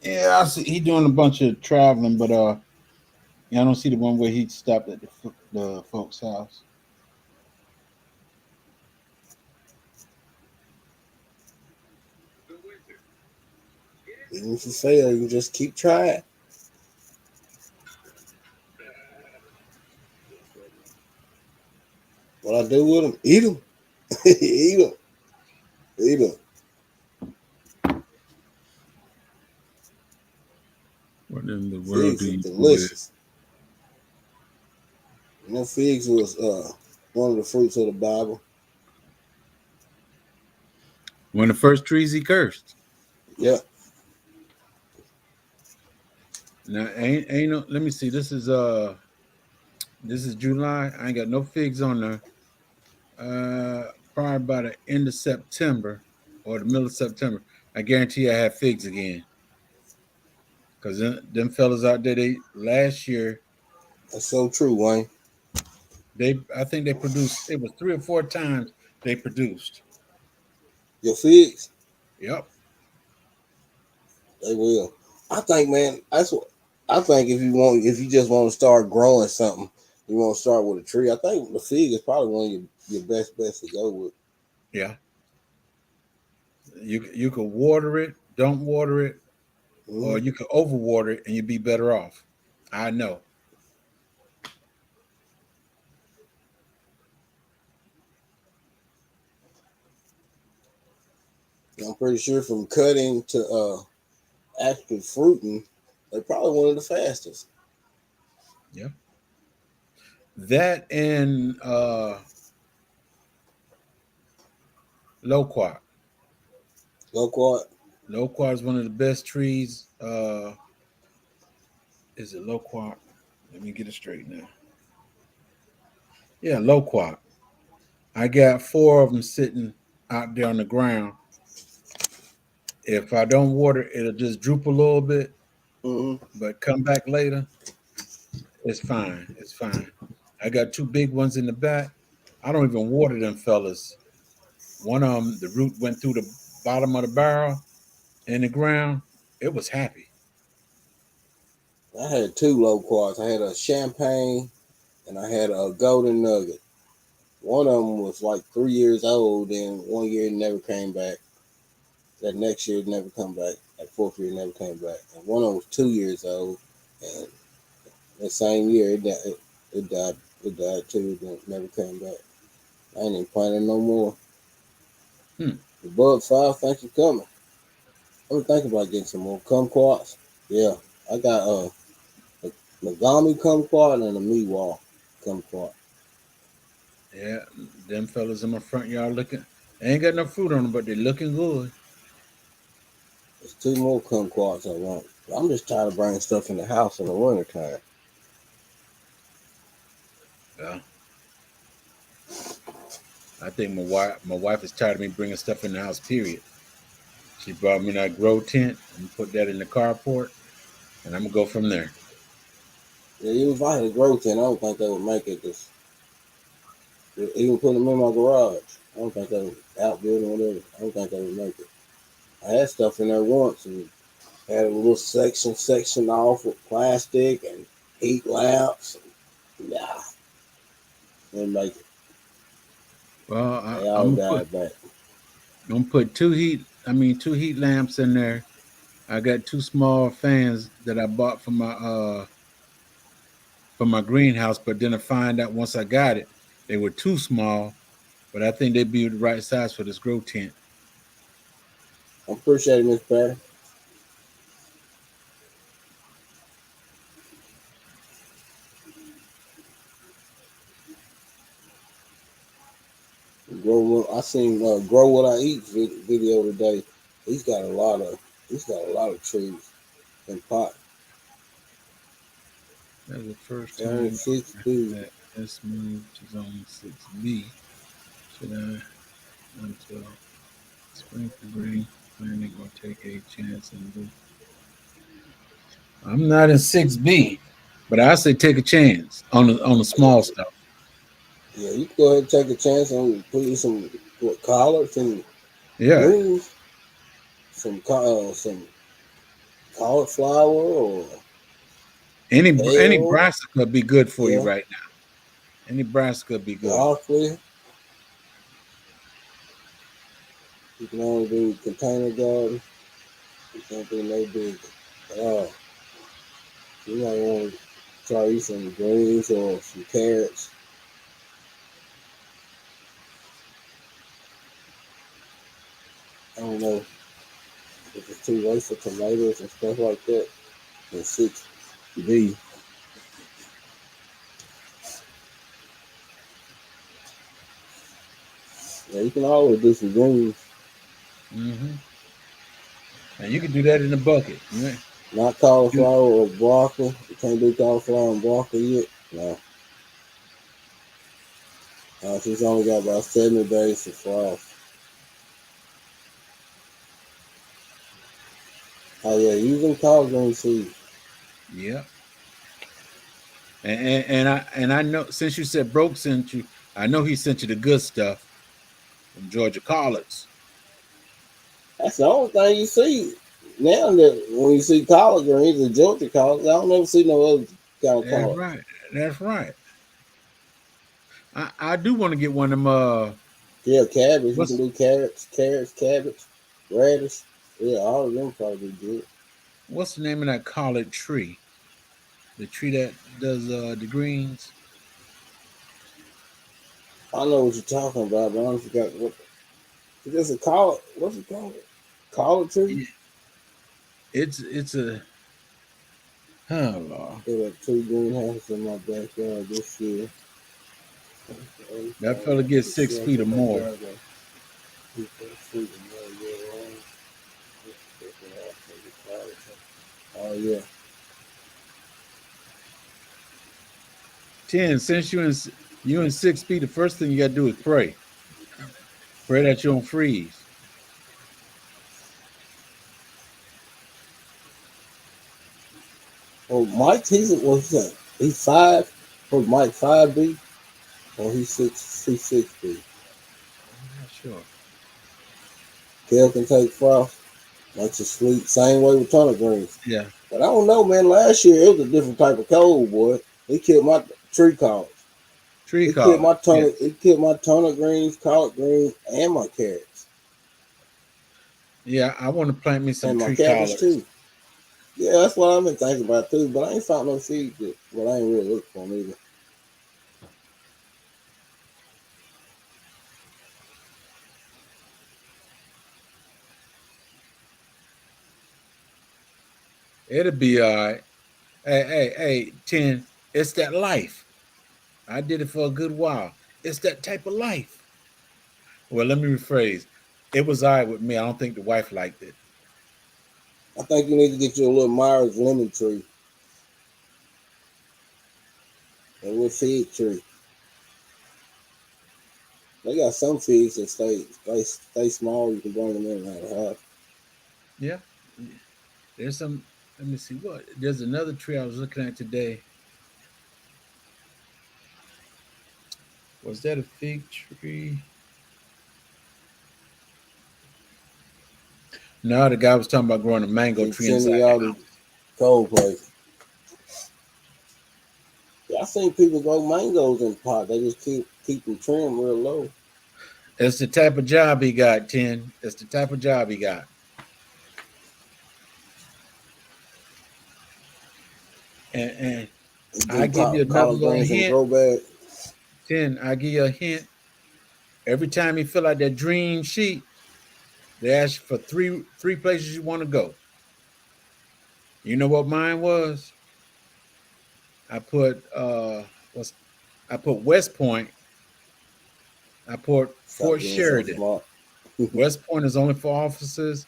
Yeah, I see. He doing a bunch of traveling, but yeah, I don't see the one where he stopped at the folks' house. Even if you fail, you just keep trying. What I do with them? Eat them. Eat them. Eat them. What in the world Figs do are you delicious. You know, figs was one of the fruits of the Bible. One of the first trees he cursed. Yeah. Now ain't no. Let me see. This is July. I ain't got no figs on there. Probably by the end of September or the middle of September, I guarantee I have figs again. Cause them fellas out there, they last year. That's so true, Wayne. I think they produced. It was 3 or 4 times they produced. Your figs, Yep. they will. I think, man, that's what I think. If you just want to start growing something, you want to start with a tree. I think the fig is probably one of your best to go with. Yeah. You could water it, don't water it, or Mm-hmm. you could overwater it and you'd be better off. I know. I'm pretty sure from cutting to actual fruiting, they're probably one of the fastest. Yeah. That and loquat. Loquat. Loquat is one of the best trees. Is it loquat? Let me get it straight now. Yeah, loquat. I got 4 of them sitting out there on the ground. If I don't water, it'll just droop a little bit, Mm-hmm. but come back later, it's fine. It's fine. I got 2 big ones in the back. I don't even water them fellas. One of them, the root went through the bottom of the barrel in the ground. It was happy. I had 2 loquats. I had a champagne and I had a golden nugget. One of them was like 3 years old, and one year it never came back. That next year it never come back. That fourth year it never came back. And one of them was 2 years old, and that same year it died. It died. It died too. It never came back. I ain't even planting no more. Hmm. The bud five, thanks for coming. I'm thinking about getting some more kumquats. Yeah, I got a Nagami kumquat and a Miwa kumquat. Yeah, them fellas in my front yard looking. They ain't got no fruit on them, but they looking good. There's 2 more kumquats I want. I'm just tired of bringing stuff in the house in the wintertime. Yeah, I think my wife is tired of me bringing stuff in the house. Period. She brought me that grow tent and put that in the carport, and I'm gonna go from there. Yeah, even if I had a grow tent, I don't think they would make it. Cause even putting them in my garage, I don't think they would outbuild or whatever. I don't think they would make it. I had stuff in there once and had a little section off with plastic and heat lamps. Nah, didn't make it. Well, They I'm all gonna put died back. I'm gonna put 2 heat. I mean, 2 heat lamps in there. I got 2 small fans that I bought for my greenhouse, but then I find out once I got it, they were too small. But I think they'd be the right size for this grow tent. I appreciate it, Miss Patty. I seen grow what I eat video today. He's got a lot of trees in pot. That's the first And time 6 feet. that this move to zone 6B. Should I until spring to bring planning or take a chance and do? I'm not in 6B, but I say take a chance on the small stuff. Yeah, you can go ahead and take a chance on putting some collards and Yeah, greens, some cauliflower or any kale. brassica be good for you Yeah, right now. Any brassica be good. broccoli. You can only do container garden. You can't do no big. Uh, you might want to try some greens or some carrots. I don't know if it's too late for tomatoes and stuff like that. And 6B. Yeah, you can always do some greens. Hmm. And you can do that in a bucket. Yeah. Not cauliflower or broccoli. You can't do cauliflower and broccoli yet. No. She's only got about 70 days to frost. Oh yeah, using collard green seeds. Yeah. And I know since you said broke sent you, I know he sent you the good stuff from Georgia Collards. That's the only thing you see now. That when you see collard greens or Georgia collards, I don't ever see no other kind of That's collard. right. That's right. I do want to get one of them. Yeah, cabbage. You can What's do carrots, cabbage, radish. Yeah, all of them probably be good. what's the name of that collard tree? The tree that does the greens. I know what you're talking about, but I don't forgot what. It's a collard. What's it called? Collard tree. Yeah, it's a oh Lord. There were 2 greenhouses in my backyard this year. That fella gets 6 feet or more. Oh yeah. 10. Since you in 6 feet, the first thing you got to do is pray. Pray that you don't freeze. Oh, Mike, what's that? He's 5. Was Mike 5B? Or he's 6B? I'm not sure. Kale can take frost. Likes to sleep. Same way with turnip greens. Yeah, But I don't know, man. Last year it was a different type of cold, boy. It killed my tree collards. tree It killed collard. my Yeah, turnip. It killed my turnip greens, collard greens, and my carrots yeah. I want to plant me some and my tree cabbage collards. too. Yeah, that's what I've been thinking about too. But I ain't found no seeds yet. But I ain't really looking for them either. It'll be all right. Hey, 10. It's that life. I did it for a good while. It's that type of life. Well, let me rephrase. It was all right with me. I don't think the wife liked it. I think you need to get you a little Myers lemon tree and a little fig tree. They got some figs that stay small. You can bring them in and out of the house. Yeah. There's some. Let me see what. There's another tree I was looking at today. Was that a fig tree? No, the guy was talking about growing a mango Keep tree sending inside y'all the the house. cold place. Yeah, I seen people grow mangoes in pot. They just keep them trimmed real low. It's the type of job he got, 10. It's the type of job he got. And And I do give you another collard little greens in a hint. grow bag. 10, I give you a hint. Every time you fill out that dream sheet, they ask you for three places you want to go. You know what mine was? I put what's I put West Point. I put Stop Fort being so Sheridan. smart. West Point is only for officers.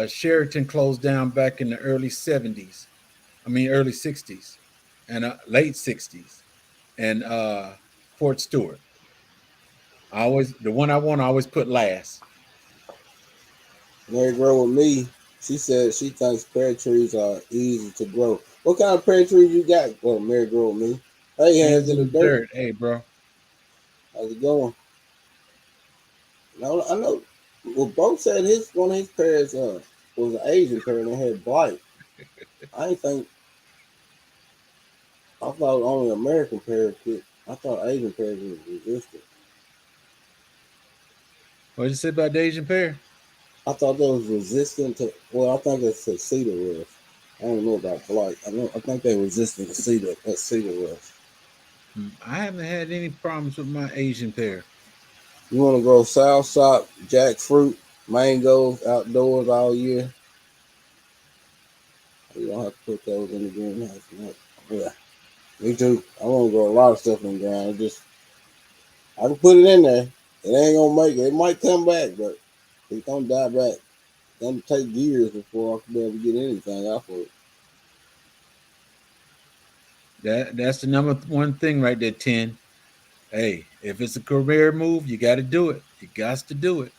Sheridan closed down back in the early 70s. I mean early 60s and late 60s. And Fort Stewart. The one I want I always put last. Mary grow with me. She said she thinks pear trees are easy to grow. What kind of pear trees you got? Well, Mary grow with me. Hey, hands Hands in in the the dirt. dirt. Hey, bro. How's it going? No, I know. Well, Bo said one of his pears was an Asian pear and it had blight. I ain't think. I thought only American pears could. I thought Asian pears was resistant. What'd you say about the Asian pear? I thought that was resistant to. Well, I think it's to cedar rust. I don't know about blight. I think they're resistant to cedar rust. I haven't had any problems with my Asian pear. You want to grow soursop, jackfruit, mangoes outdoors all year. You don't have to put those in the greenhouse. No. Yeah, me too. I want to grow a lot of stuff in the ground. I can put it in there. It ain't gonna make it. It might come back, but it's gonna die back. It's gonna take years before I can be able to get anything off of it. That's the number one thing right there, 10. Hey, if it's a career move, you got to do it. You got to do it.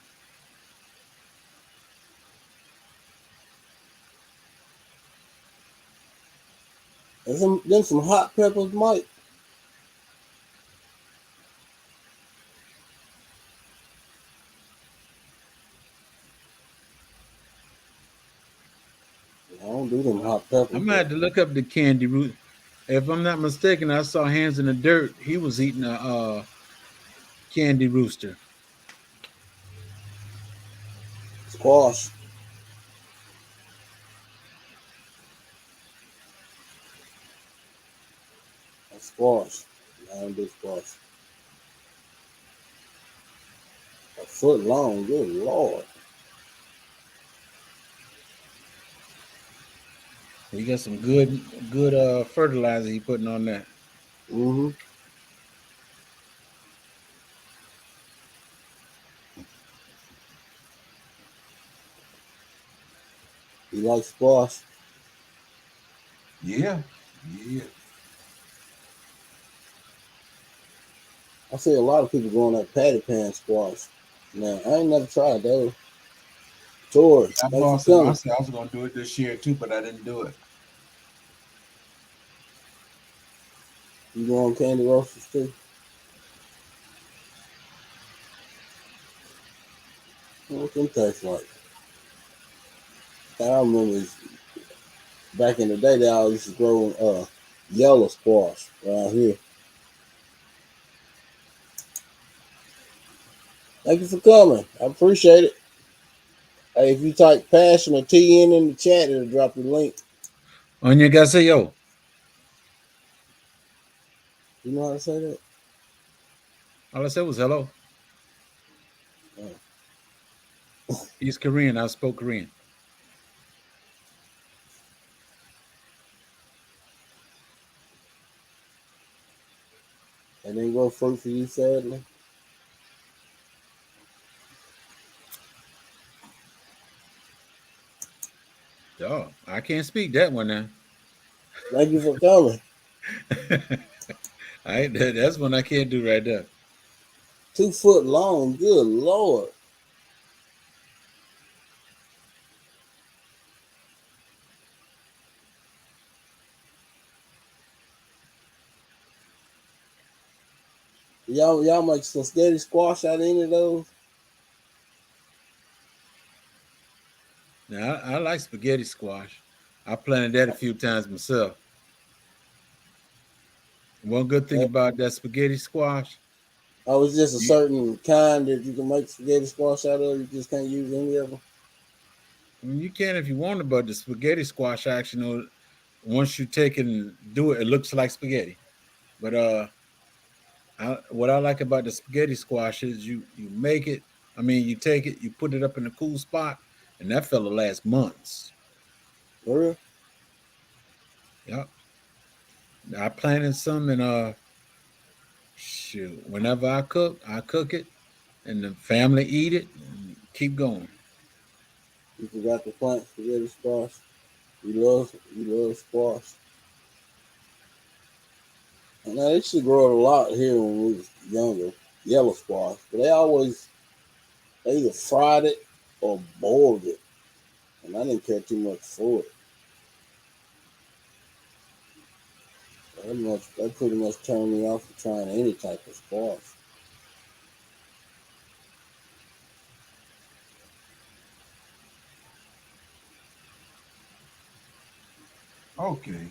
And some hot peppers, Mike. I don't do them hot peppers, I'm gonna but have to look up the candy root. If I'm not mistaken, I saw Hands in the Dirt. He was eating a candy rooster. squash. A squash. I don't do squash. A foot long, good lord. He got some good fertilizer he putting on that. Mm-hmm. You like squash? Yeah, yeah. I see a lot of people going that patty pan squash. Now, I ain't never tried those. George, I thanks for bought some. I coming. said I was gonna do it this year too, but I didn't do it. You go on Candy Roasters too? What them taste like? I remember back in the day, they all used to grow yellow squash around here. Thank you for coming. I appreciate it. Hey, if you type passion or TN in the chat, it'll drop the link. Anya Gasayo. You know how to say that? All I said was hello. Oh. He's Korean. I spoke Korean. And then go fruit for you, sadly. Oh, I can't speak that one now. Thank you for coming. That's one I can't do right there. 2 foot long, good lord. Y'all make some steady squash out of any of those? Now I like spaghetti squash. I planted that a few times myself. One good thing about that spaghetti squash, Oh, it's just a you, certain kind that you can make spaghetti squash out of. You just can't use any of them. you can if you want to, but the spaghetti squash actually, once you take it and do it, it looks like spaghetti. But what I like about the spaghetti squash is you make it. I mean, you take it, you put it up in a cool spot, and that fella lasts months. For real? Yep. I planted some, and shoot, whenever I cook it, and the family eat it, and keep going. You forgot to plant spaghetti squash. You love squash. And now they used to grow it a lot here when we was younger, yellow squash. But they either fried it or boiled it. And I didn't care too much for it. That pretty much turned me off of trying any type of squash. Okay.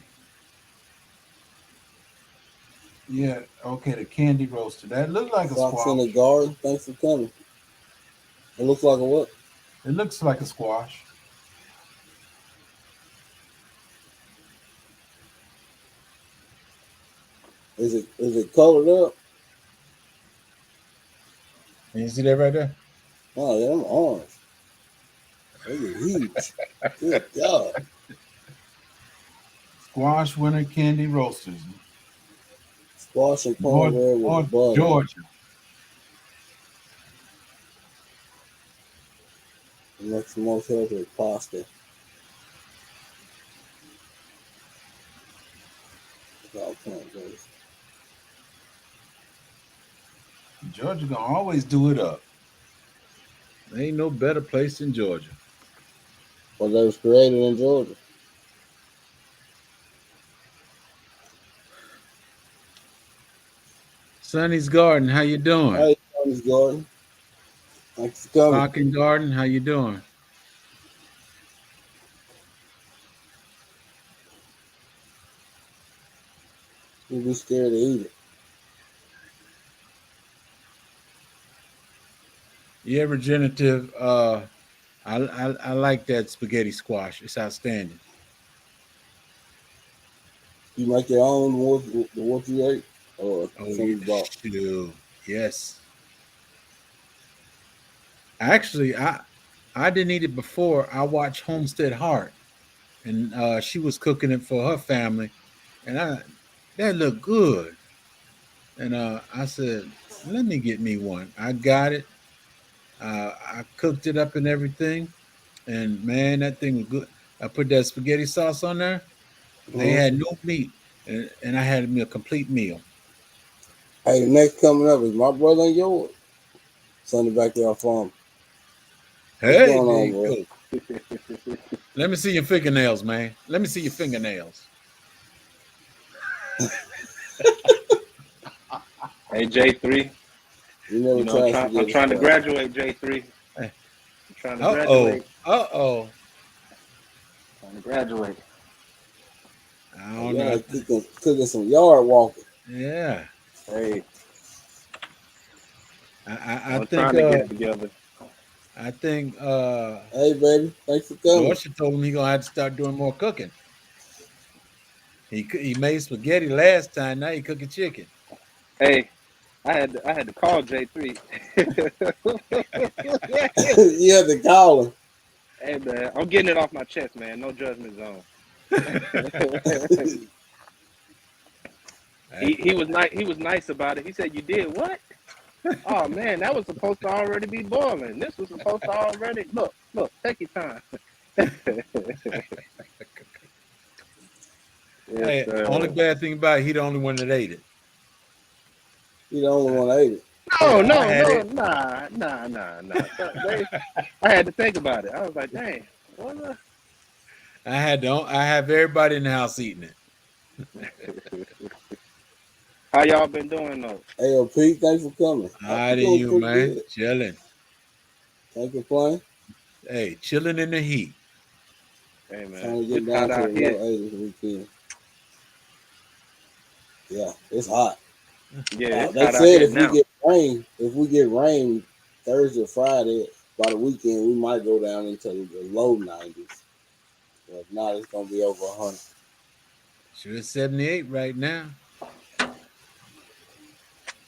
Yeah. Okay. The candy roaster that looked like a Fox in the squash. garden, thanks for coming. It looks like a what? It looks like a squash. Is it colored up? And you see that right there? Oh yeah, I'm orange. Those are huge. Good God. Squash winter candy roasters. Squash and North, cornbread North with butter. Georgia. It makes the most healthy pasta. All plant-based. Georgia gonna always do it up. There ain't no better place than Georgia. Well, they was created in Georgia. Sonny's Garden, how you doing? Hey, Miss Gordon. Thanks for coming. Parking Garden, how you doing? You'll be scared to eat it. Yeah, regenerative. I like that spaghetti squash. It's outstanding. You make your own what you ate or Oh, some yeah, you bought. shoot. Yes. Actually, I didn't eat it before. I watched Homestead Heart, and she was cooking it for her family, and that looked good. And I said, let me get me one. I got it. I cooked it up and everything, and man, that thing was good. I put that spaghetti sauce on there. They Mm-hmm. had no meat, and I had me a complete meal. Hey, the next coming up is my brother and yours. Sonny back there on farm. What's Hey, going there on, you bro? go. Let me see your fingernails, man. Let me see your fingernails. Hey J3, You never you know tried I'm spaghetti trying to squash. graduate J3. Uh I'm trying to oh. graduate. Uh oh. Trying to graduate. I Oh, don't y'all know. cooking some yard walking. Yeah. Hey, I I'm think trying to get it together. I think Hey, baby, thanks for coming. Dorsey told him he gonna have to start doing more cooking. He made spaghetti last time. Now he cooking chicken. Hey, I had to call J3. You have to call him. Hey man, I'm getting it off my chest, man. No judgment zone. he was nice. He was nice about it. He said, "You did what? Oh man, that was supposed to already be boiling. This was supposed to already look. Take your time." Yes, Hey, only sir. bad thing about it, he the only one that ate it. You the only I, one that ate it. No, I no, had no, it. nah. I had to think about it. I was like, dang, what I have everybody in the house eating it. how y'all been doing though? Hey, yo, Pete, thanks for coming. All I'm right, doing you pretty man, good. chilling. Can't complain. Hey, chilling in the heat. Hey man, Trying to get it's down hot to the out here. low 80s weekend. Yeah, it's hot. Yeah, it's They hot out said here now. if we get rain Thursday or Friday by the weekend, we might go down into the low 90s. But if not, it's gonna be over 100. Sure, it's 78 right now.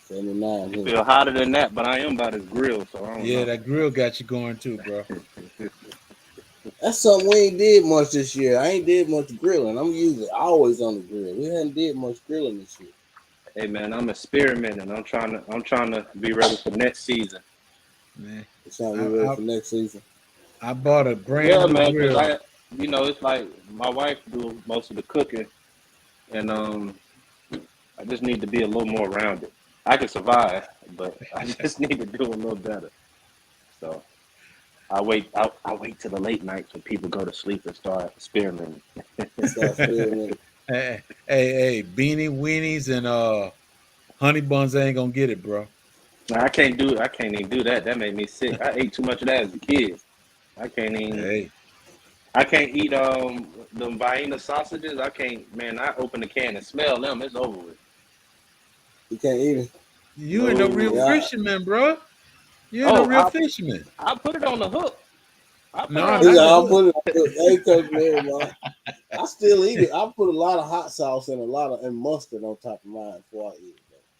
79 I here. feel hotter than that, but I am by this grill, so I don't Yeah, know. that grill got you going too, bro. That's something we ain't did much this year. I ain't did much grilling. I'm usually always on the grill. We hadn't did much grilling this year. Hey man, I'm experimenting. I'm trying to be ready for next season. Man, We're trying to I, be ready I for next season. I bought a brand Yeah, new man, because grill. it's like my wife do most of the cooking, and I just need to be a little more rounded. I can survive, but I just need to do a little better. So I wait till the late nights when people go to sleep and start experimenting. Start experimenting. Hey, beanie weenies and honey buns ain't gonna get it, bro. Now, I can't even do that. That made me sick. I ate too much of that as a kid. I can't even. Hey, I can't eat the Vienna sausages. I can't. Man, I open the can and smell them. It's over with. You can't eat it. you ain't no real No. Yeah. fisherman, bro. You ain't no Oh, real fisherman. I put it on the hook. I put it No, on He the said, not the hook. I'll hook. put it on. They cook me, man. I still eat it. I put a lot of hot sauce and a lot of and mustard on top of mine before I eat it.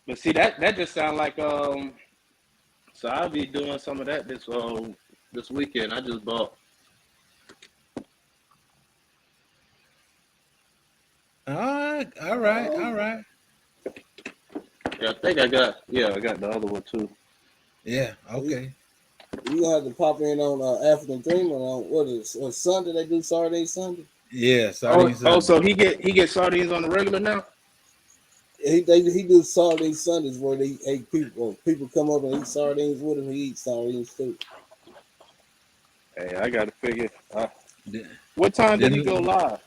But see that just sounds like So I'll be doing some of that this weekend. I just bought. All right, all right. Yeah, I think I got the other one too. Yeah, You okay. gonna have to pop in on African Dreamer on what is on Sunday? They do Sardine Sunday. Yeah, sardines. So he get sardines on the regular now. He do Sardine Sundays where people come up and eat sardines with him. He eats sardines too. Hey, I got to figure. Then, What time did he go then live?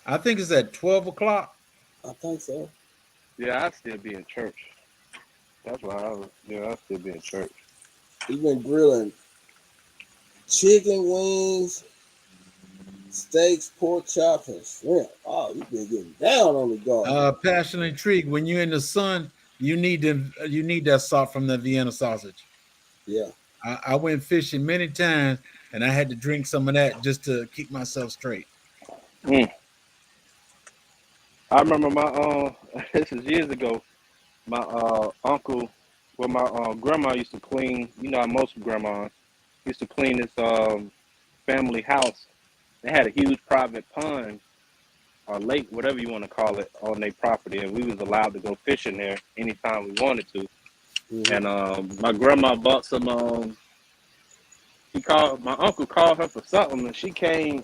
I think it's at 12 o'clock. I think so. Yeah, I'd still be in church. That's why I was. Yeah, I'd still be in church. You've been grilling chicken wings, steaks, pork chops, and shrimp. Oh, you've been getting down on the garden. Passion and intrigue. When you're in the sun, you need that salt from the Vienna sausage. Yeah. I went fishing many times, and I had to drink some of that just to keep myself straight. Mm. I remember my this is years ago. My uncle, well, my grandma used to clean. You know, how most grandmas used to clean this family house. They had a huge private pond or lake, whatever you want to call it, on their property, and we was allowed to go fishing there anytime we wanted to. Mm-hmm. And my grandma bought some. My uncle called her for something, and she came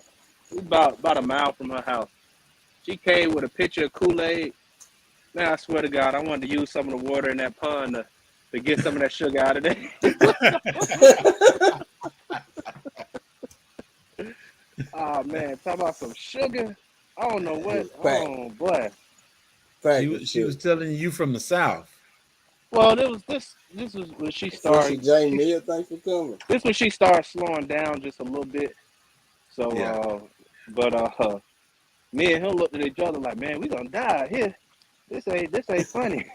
about a mile from her house. She came with a pitcher of Kool-Aid. Man, I swear to God, I wanted to use some of the water in that pond to get some of that sugar out of there. Oh man, talk about some sugar. I don't know what. Oh boy. She was telling you from the South. Well, this was when she started. Jane Meal, thanks for coming. This when she started slowing down just a little bit. So, Yeah. But me and him looked at each other like, man, we gonna die here. This ain't funny.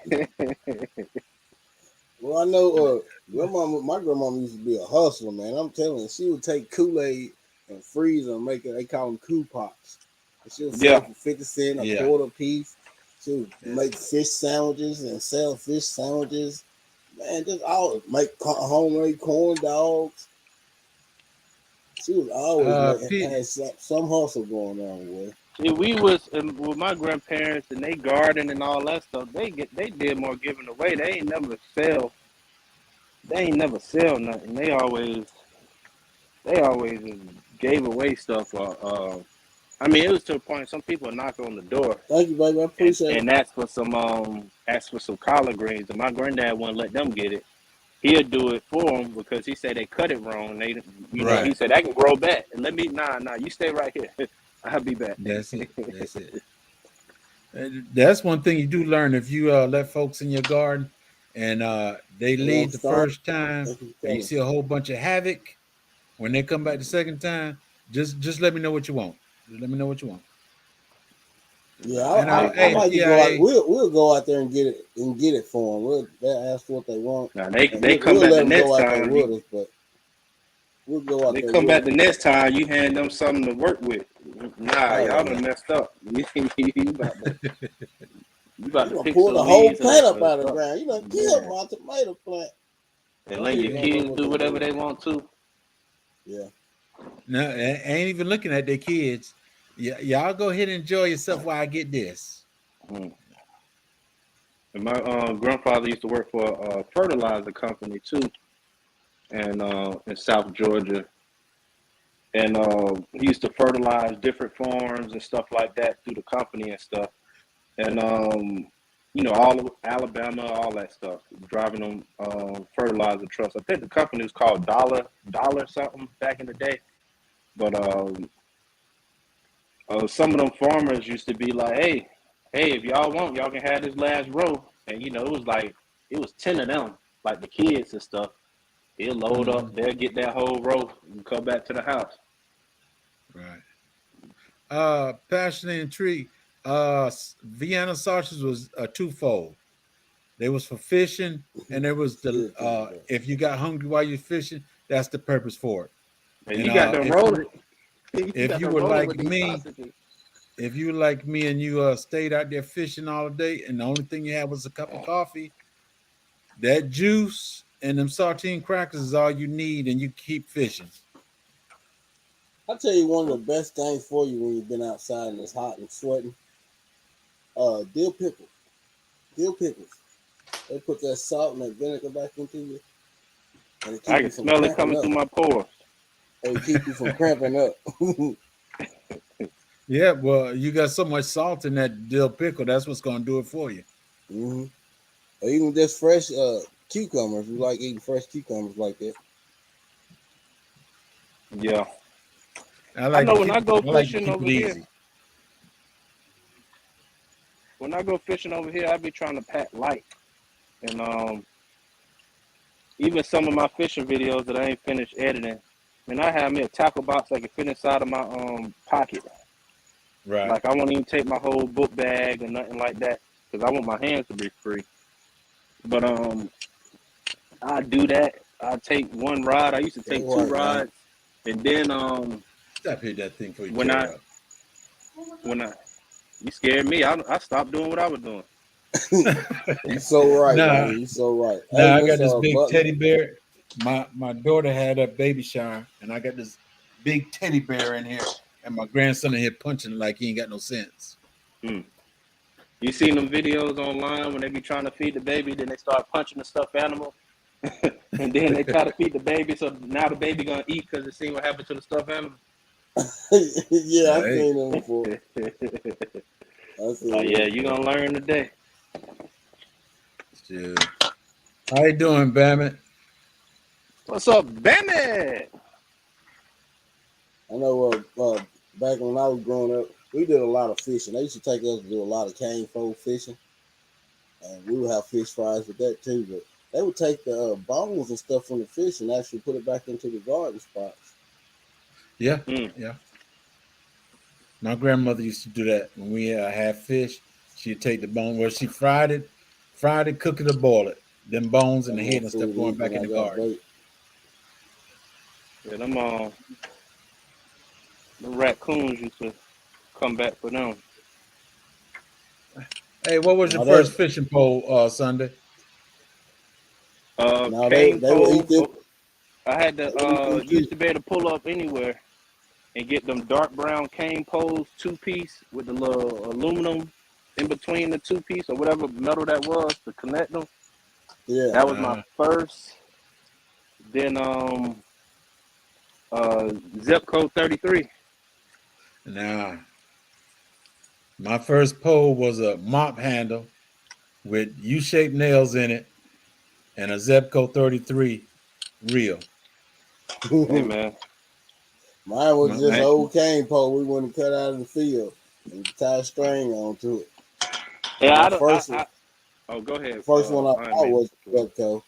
Well, I know my grandmama used to be a hustler, man. I'm telling you, she would take Kool-Aid and freeze them, make it, they call them coup pops. And she would sell for 50 cents a quarter piece. She would make fish sandwiches and sell fish sandwiches. Man, just all make homemade corn dogs. She was always had some hustle going on with. See, we was with my grandparents and they garden and all that stuff. They did more giving away. They ain't never sell nothing. They always just gave away stuff. I mean, it was to a point some people knock on the door. Thank you, baby. I appreciate it. And ask for some collard greens, and my granddad wouldn't let them get it. He'll do it for them because he said they cut it wrong. They, know, he said I can grow back. And let me, nah, you stay right here. I'll be back. That's it. That's one thing you do learn if you let folks in your garden and they leave the first time and you see a whole bunch of havoc. When they come back the second time, just let me know what you want. Let me know what you want. Yeah, I might go out. We'll go out there and get it for them. They'll ask what they want. Now they come back the next time with us, but we'll go out. They come back the next time. You hand them something to work with. Nah, y'all done messed up. You about to pull the whole plant up out of the ground. You done killed my tomato plant. And let your kids do whatever they want to. Yeah. No, I ain't even looking at their kids. Y'all go ahead and enjoy yourself while I get this. And my grandfather used to work for a fertilizer company too, and in South Georgia. And he used to fertilize different farms and stuff like that through the company and stuff. And you know, all of Alabama, all that stuff, driving them fertilizer trucks. I think the company was called Dollar something back in the day. But some of them farmers used to be like, hey, if y'all want, y'all can have this last row. And, you know, it was 10 of them, like the kids and stuff. He'll load up, they'll get that whole row and come back to the house. Right. Passion and intrigue. Vienna sausage was twofold. There was for fishing, and there was the if you got hungry while you're fishing, that's the purpose for it. And you got them rolling. If you were like me and you stayed out there fishing all day and the only thing you had was a cup of coffee, that juice and them saltine crackers is all you need, and you keep fishing. I'll tell you one of the best things for you when you've been outside and it's hot and sweating. Dill pickles. They put that salt and that vinegar back into you. And I can smell it coming through my pores. They keep you from cramping up. Yeah, well, you got so much salt in that dill pickle. That's what's going to do it for you. Mm-hmm. Or even just fresh cucumbers. We like eating fresh cucumbers like that. Yeah. I know when I go fishing over here. when I go fishing over here, I be trying to pack light, and even some of my fishing videos that I ain't finished editing, and I have me a tackle box that can fit inside of my pocket. Right. Like I won't even take my whole book bag or nothing like that because I want my hands to be free. But I do that. I take one rod. I used to take two rods, and then Stop hitting that thing for you. when I you scared me. I stopped doing what I was doing. You so right, Nah. man. You so right. Now Hey, I got this Mr. big Butler. teddy bear. My daughter had a baby shower, and I got this big teddy bear in here, and my grandson in here punching like he ain't got no sense. You seen them videos online when they be trying to feed the baby, then they start punching the stuffed animal, and then they try to feed the baby, so now the baby gonna eat because they seen what happened to the stuffed animal. Yeah, I've Hey. seen them before. Oh yeah, you gonna learn today. Shit. How you doing, Bammit? What's up, Bammy? I know back when I was growing up, we did a lot of fishing. They used to take us to do a lot of cane fold fishing, and we would have fish fries with that too. But they would take the bones and stuff from the fish and actually put it back into the garden spots. Yeah, Mm. yeah. My grandmother used to do that when we had fish. She'd take the bone where she fried it, cook it, or boil it. Them bones and the head and stuff going back in the garden. Yeah, them raccoons used to come back for them. Hey, what was your first fishing pole, Sunday? Cane they would eat pole. them. I had to used to be able to pull up anywhere and get them dark brown cane poles, 2-piece with the little aluminum in between the 2-piece or whatever metal that was to connect them. Yeah, that was my first. Then zip code 33. Nah. My first pole was a mop handle with U-shaped nails in it and a Zebco 33 reel. Hey man, mine was just an old cane pole we wouldn't cut out of the field and tie a string onto it. Yeah, oh, go ahead. The first one I bought was Zebco.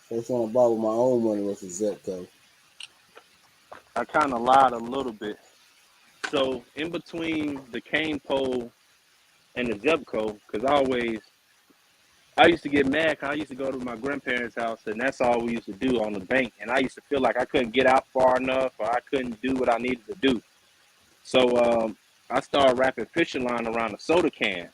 First one I bought with my own money was a Zebco. I kind of lied a little bit. So in between the cane pole and the Zebco, because I used to get mad because I used to go to my grandparents' house and that's all we used to do on the bank. And I used to feel like I couldn't get out far enough or I couldn't do what I needed to do. So I started wrapping fishing line around a soda can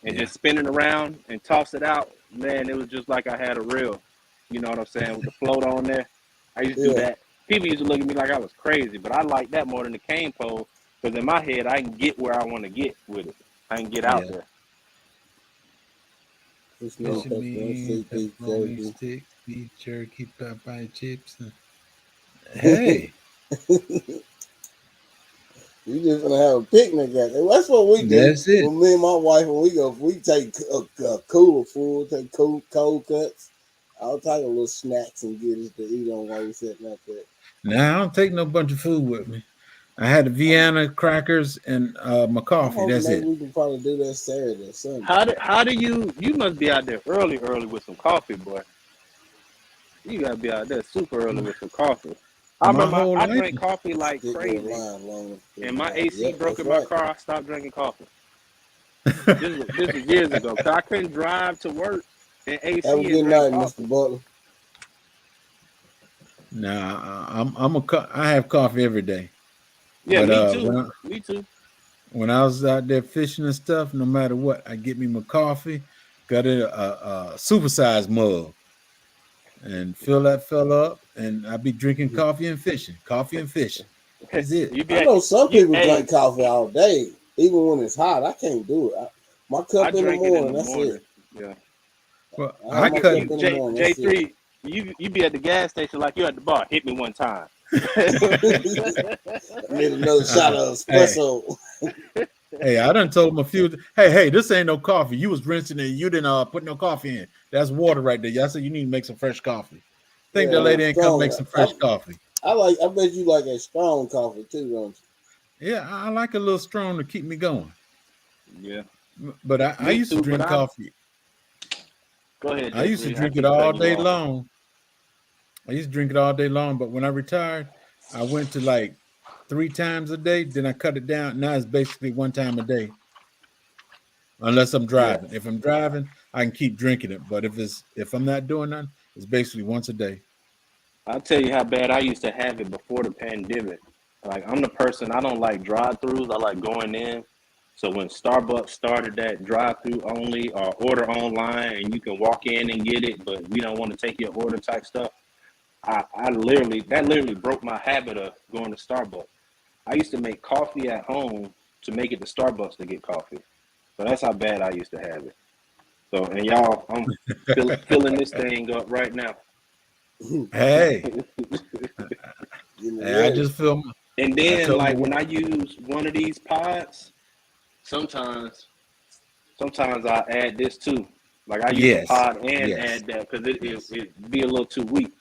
and just spinning around and toss it out. Man, it was just like I had a reel. You know what I'm saying? With the float on there. I used to do that. People used to look at me like I was crazy, but I like that more than the cane pole because in my head, I can get where I want to get with it. I can get out there. Fishing me, stick, beef jerky, Popeye chips. Hey. You just gonna have a picnic at it. That's what we do. That's it. When me and my wife, when we take a cooler full, take cold cuts, all type of little snacks and goodies to eat on while we sitting out there. Nah, I don't take no bunch of food with me. I had the Vienna crackers and my coffee. That's it. We can probably do that Saturday or Sunday. How do you must be out there early with some coffee, boy. You gotta be out there super early with some coffee. I remember I drank coffee like crazy. And my AC broke in my car. I stopped drinking coffee. This was years ago. Cause I couldn't drive to work and AC. Have a good night, Mr. Butler. Nah, I have coffee every day. Yeah, but, me too. When I was out there fishing and stuff, no matter what, I get me my coffee, got in a supersized mug, and fill that fella up, and I be drinking coffee and fishing. That's it. I know some people drink coffee all day, even when it's hot. I can't do it. My cup in the morning, that's it. Yeah. Well, I cut J3. You be at the gas station like you're at the bar. Hit me one time. I need another shot of espresso. Hey, I done told him a few. Hey, this ain't no coffee. You was rinsing it. You didn't put no coffee in. That's water right there. Y'all said you need to make some fresh coffee. Think that lady ain't come make some fresh coffee. I bet you like a strong coffee too, don't you? Yeah, I like a little strong to keep me going. Yeah, But I me used to too. But drink I coffee. go ahead, I used to Jeffrey. I drink it keep all cutting you day off. long. I used to drink it all day long. But when I retired, I went to like 3 times a day. Then I cut it down. Now it's basically 1 time a day, unless I'm Yeah, driving. If I'm driving, I can keep drinking it. But if I'm not doing nothing, it's basically once a day. I'll tell you how bad I used to have it before the pandemic. Like I'm the person I don't like drive-throughs. I like going in. So when Starbucks started that drive-through only or order online and you can walk in and get it, but we don't want to take your order type stuff. I literally that literally broke my habit of going to Starbucks. I used to make coffee at home to make it to Starbucks to get coffee. So that's how bad I used to have it. So and y'all, I'm filling this thing up right now. Hey, Getting hey, I ready. just feel. And I then told my like when wife. I use one of these pods, sometimes sometimes I add this too. Like I use a Yes, pod and yes, add that because yes, it be a little too weak.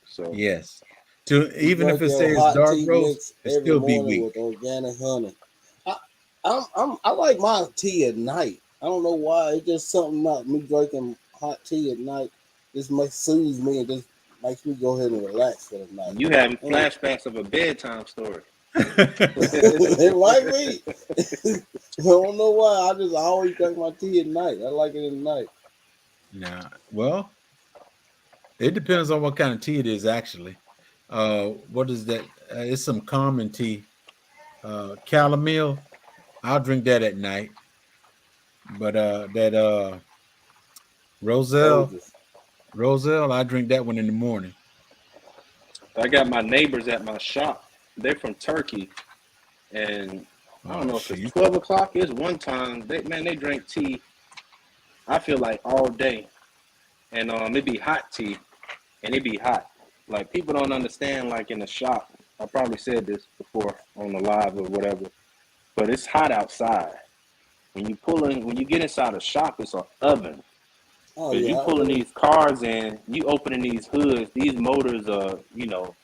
So yes. To You even if drink it your says hot dark tea roast, mix it every still be morning weak. with organic honey. I, I like my tea at night. I don't know why. It's just something about me drinking hot tea at night. Just makes soothes me and just makes me go ahead and relax for the night. you having And flashbacks of a bedtime story. it might be. I don't know why. I always drink my tea at night. I like it at night. Nah, well, it depends on what kind of tea it is. Actually, what is that? It's some common tea, chamomile. I'll drink that at night. But that Roselle, Roses. Roselle, I drink that one in the morning. I got my neighbors at my shop. They're from Turkey, and I don't Oh know if it's shoot! 12 o'clock. It's one time they drink tea. I feel like all day, and it be hot tea, and it be hot. Like people don't understand. Like in the shop, I probably said this before on the live or whatever, but it's hot outside. When you get inside a shop, it's an oven. Oh Because you yeah, I pulling know. these cars in, you opening these hoods, these motors are,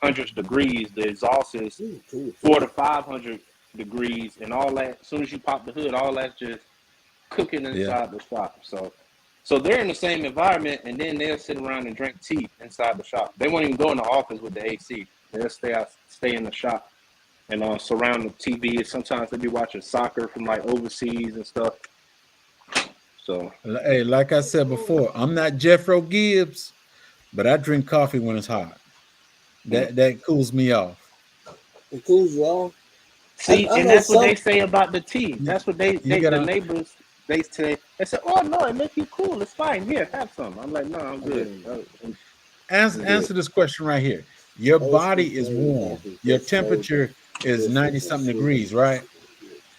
hundreds of degrees. The exhaust is Ooh, cool, 400 to 500 degrees, and all that. As soon as you pop the hood, all that's just cooking Yeah, inside the shop. So they're in the same environment, and then they'll sit around and drink tea inside the shop. They won't even go in the office with the AC. They'll stay in the shop and surround the TV. Sometimes they'll be watching soccer from like overseas and stuff. So hey, like I said before, I'm not Jeffro Gibbs, but I drink coffee when it's hot. mm. That cools me off. it cools you off. See, I and know that's what they some. say about the tea. You, That's what you the gotta neighbors they say, oh no, it makes you cool. It's fine. Here, have some. I'm like, no, I'm I good. mean, answer, I'm good. answer this question right here. Your old school body is thing warm. happens Your that slow temperature is difference 90 in something sugar. degrees, right?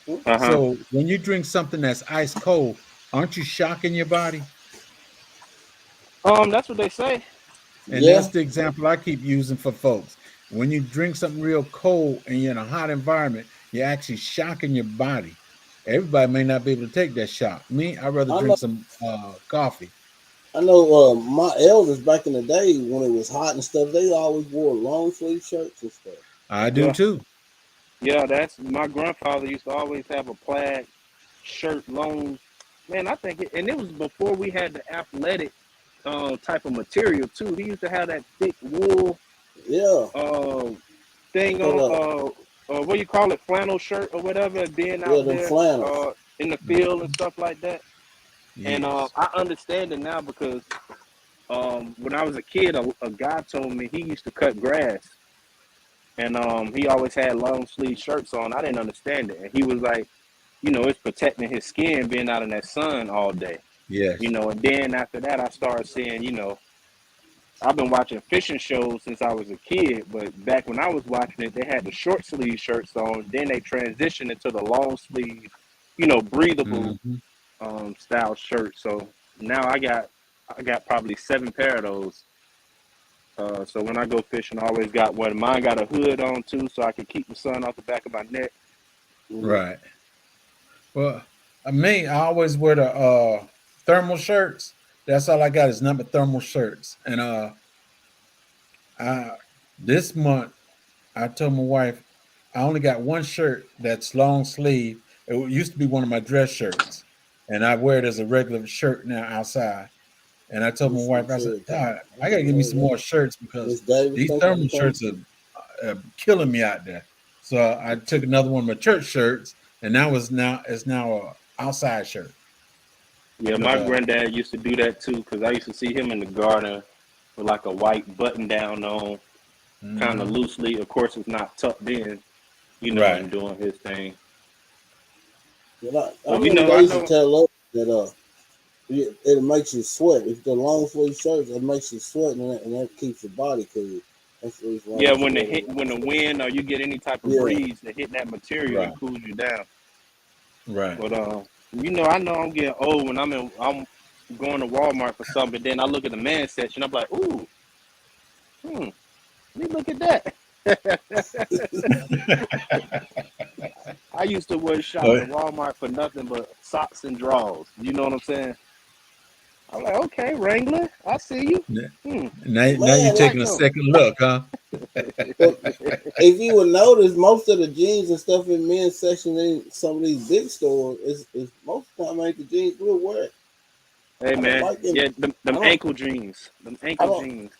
Hmm? Uh-huh. So when you drink something that's ice cold, aren't you shocking your body? That's what they say. And that's Yeah, the example I keep using for folks. When you drink something real cold and you're in a hot environment, you're actually shocking your body. Everybody may not be able to take that shock. Me, I'd rather I know. drink some coffee. I know. My elders back in the day when it was hot and stuff, they always wore long sleeve shirts and stuff. I do Yeah. too. Yeah, that's my grandfather used to always have a plaid shirt, long. Man, I think and it was before we had the athletic type of material too. He used to have that thick wool Yeah, uh, thing but on, what do you call it, flannel shirt or whatever, being yeah, out them there flannels. in the field and Mhm. stuff like that. And Yes. I understand it now because when I was a kid, a guy told me he used to cut grass, and he always had long sleeve shirts on. I didn't understand it, and he was like, it's protecting his skin being out in that sun all day. Yes. And then after that, I started seeing, I've been watching fishing shows since I was a kid, but back when I was watching it, they had the short sleeve shirts on. Then they transitioned into the long sleeve, breathable Hmm. style shirts. So now I got probably 7 pair of those. So when I go fishing, I always got one. Mine got a hood on too, so I can keep the sun off the back of my neck. Mm-hmm. Right. Well, me, I always wear the thermal shirts. That's all I got is number thermal shirts. And I this month I told my wife I only got one shirt that's long sleeve. It used to be one of my dress shirts, and I wear it as a regular shirt now outside. And I told my This wife, is I said, it. God, I got to give me some more shirts because Miss Davis, these thank you thermal for coming. shirts are killing me out there. So I took another one of my church shirts, and now it's now a outside shirt. Yeah, Cause my granddad used to do that too, because I used to see him in the garden with like a white button down on, kind of mhm. loosely. Of course, it's not tucked in, Right. and doing his thing. I But remember they I used to know. tell us that it makes you sweat. If the long sleeve shirts, it makes you sweat, and that keeps your body cool. That's the reason why I Yeah, used to wear the when long the sleeve. wind or you get any type of Yeah, breeze that hit that material, it Right. cools you down. Right. But I know I'm getting old when I'm going to Walmart for something. Then I look at the men's section, I'm like, ooh, let me look at that. I used to shop So at Walmart for nothing but socks and drawers. You know what I'm saying? I'm like, okay, Wrangler, I see you. now you're I man. like taking a them. second look, huh? But if you would notice, most of the jeans and stuff in men's section in some of these big stores is most of the time ain't the jeans we'll wear. Hey I don't man, like them. yeah, I them don't. ankle jeans, them I ankle don't. jeans.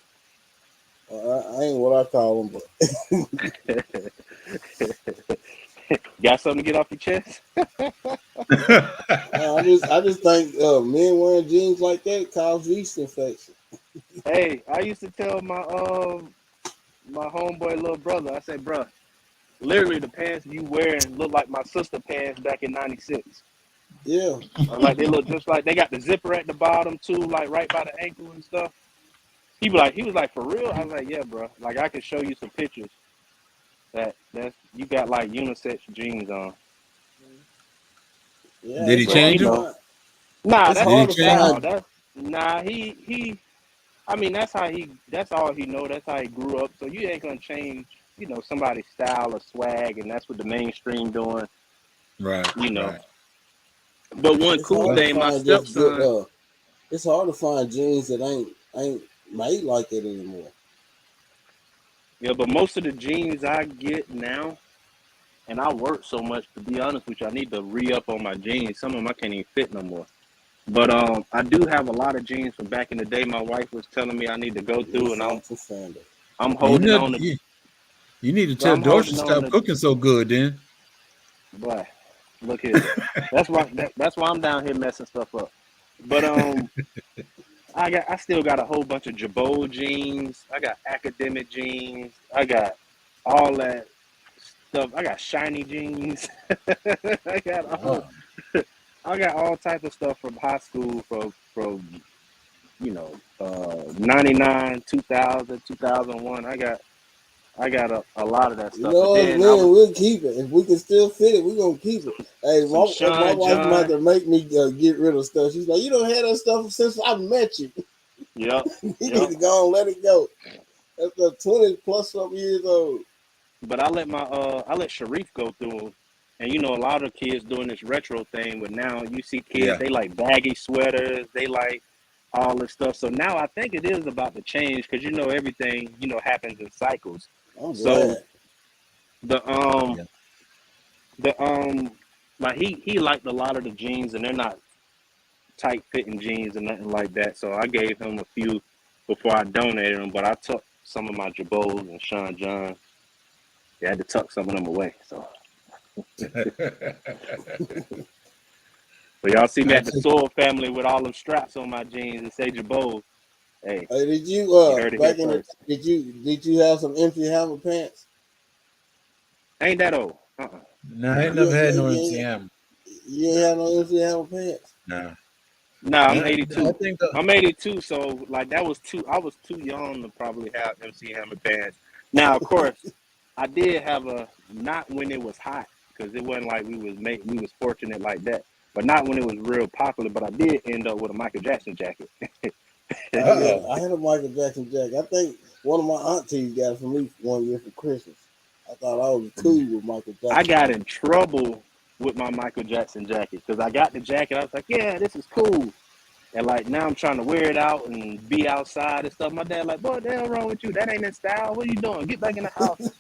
I ain't what I call them, Got something to get off your chest? but I just think men wearing jeans like that cause yeast infection. Hey, I used to tell my homeboy little brother, I said, bruh, literally the pants you wearing look like my sister pants back in '96. Yeah, Like they look just like they got the zipper at the bottom too, like right by the ankle and stuff. He was like, for real? I was like, yeah, bro. Like I can show you some pictures that you got like unisex jeans on. yeah. Did It's he But hard change to them? find. nah, It's that's Did he hard his to change style. find. them? He I mean that's all he know, that's how he grew up. So you ain't gonna change, somebody's style or swag, and that's what the mainstream doing, Right. you know. Right. But one It's cool hard to Well, thing, my find just good. stepson, It's hard to find jeans that ain't made like it anymore. yeah, but most of the jeans I get now, and I work so much, to be honest with you, I need to re-up on my jeans. Some of them I can't even fit no more. But I do have a lot of jeans from back in the day. My wife was telling me I need to go through, It's and not for Sunday. I'm you holding know, on to you need to bro. tell I'm Dorsey holding on stop to cooking so good. Then boy. Look here. That's why I'm down here messing stuff up. But I still got a whole bunch of Jabot jeans. I got academic jeans. I got all that stuff. I got shiny jeans. I got all wow. I got all type of stuff from high school, from 99, 2000, 2001. I got a lot of that You stuff. But know us then I men, was we'll keep it. If we can still fit it, we're gonna keep it. Hey, some my Sean wife about John. to make me get rid of stuff. She's like, you don't have that stuff since I met you. Yep, You need yep. to go and let it go. That's 20 plus something years old. But I let Sharif go through 'em. And a lot of kids doing this retro thing. But now you see kids, Yeah. they like baggy sweaters, they like all this stuff. So now I think it is about to change, because everything happens in cycles. I'm So glad. the Yeah. like he liked a lot of the jeans, and they're not tight fitting jeans and nothing like that. So I gave him a few before I donated them. But I took some of my Jabots and Sean John. I had to tuck some of them away. So. But y'all see me I at the took. Soul family with all them straps on my jeans and say Jabot. Hey, Hey, did you you heard it here back in the first. did you have some empty hammer pants? Ain't that old? Uh-uh. No, I ain't Yeah, never had yeah, no yeah. MCM. You ain't have no empty hammer pants. No. Nah, I'm I 82. think I'm 82, so like that was too. I was too young to probably have MC Hammer pants. Now, of course, I did have a not when it was hot, because it wasn't like we was fortunate like that. But not when it was real popular. But I did end up with a Michael Jackson jacket. Yeah, uh-oh. I had a Michael Jackson jacket. I think one of my aunties got it for me one year for Christmas. I thought I was cool with Michael I Jackson. got in trouble with my Michael Jackson jacket, because I got the jacket. I was like, yeah, this is cool. And like now I'm trying to wear it out and be outside and stuff. My dad like, boy, what the hell wrong with you? That ain't in style. What are you doing? Get back in the house.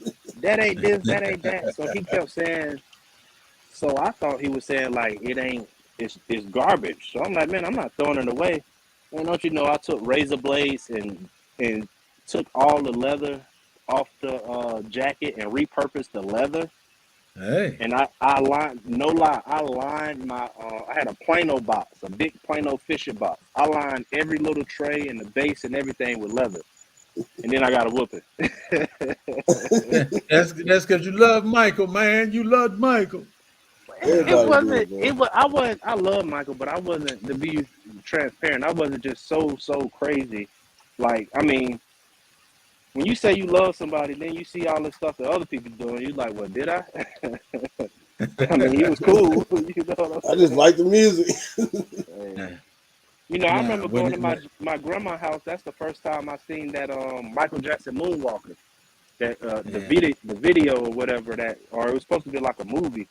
that ain't this, that ain't that. So he kept saying. So I thought he was saying like it ain't. It's garbage. So I'm like, man, I'm not throwing it away. Man, don't you know I took razor blades and took all the leather off the jacket and repurposed the leather. Hey, And I lined, no lie, I lined my, I had a Plano box, a big Plano Fisher box. I lined every little tray and the base and everything with leather. And then I got a whooping. that's because you love Michael, man. You loved Michael. It Everybody do wasn't, it, it man. was, I love Michael, but I wasn't, to be transparent, I wasn't just so crazy. Like, I mean, when you say you love somebody, then you see all the stuff that other people doing, you're like, well, did I? I mean, he was cool. You know what I I'm just saying? like the music. Nah, Hey. You know, I nah, remember going to my grandma's house. That's the first time I seen that Michael Jackson Moonwalker. That yeah. the video or whatever that, or it was supposed to be like a movie.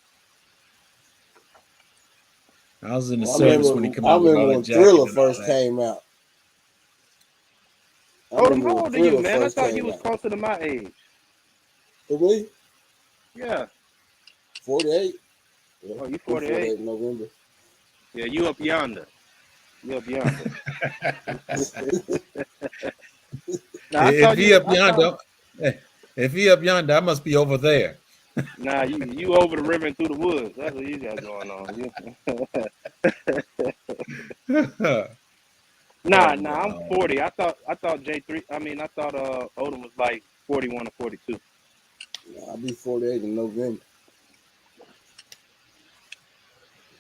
I was in the I service when he remember came I out with remember all the when jacket Thriller and all first that. came out. I Odom, remember how when old are you, Thriller man? I first thought you came was out. closer to my age. For me, Yeah. 48. Yeah, Oh, you we 48? 48 in November. Yeah, you up yonder. You up yonder. Now, If he up I thought, yonder, if he up yonder, I must be over there. nah, you over the river and through the woods. That's what you got going on. Nah, Oh I'm no. 40. I thought J3. I mean, I thought Odom was like 41 or 42. I'll be 48 in November.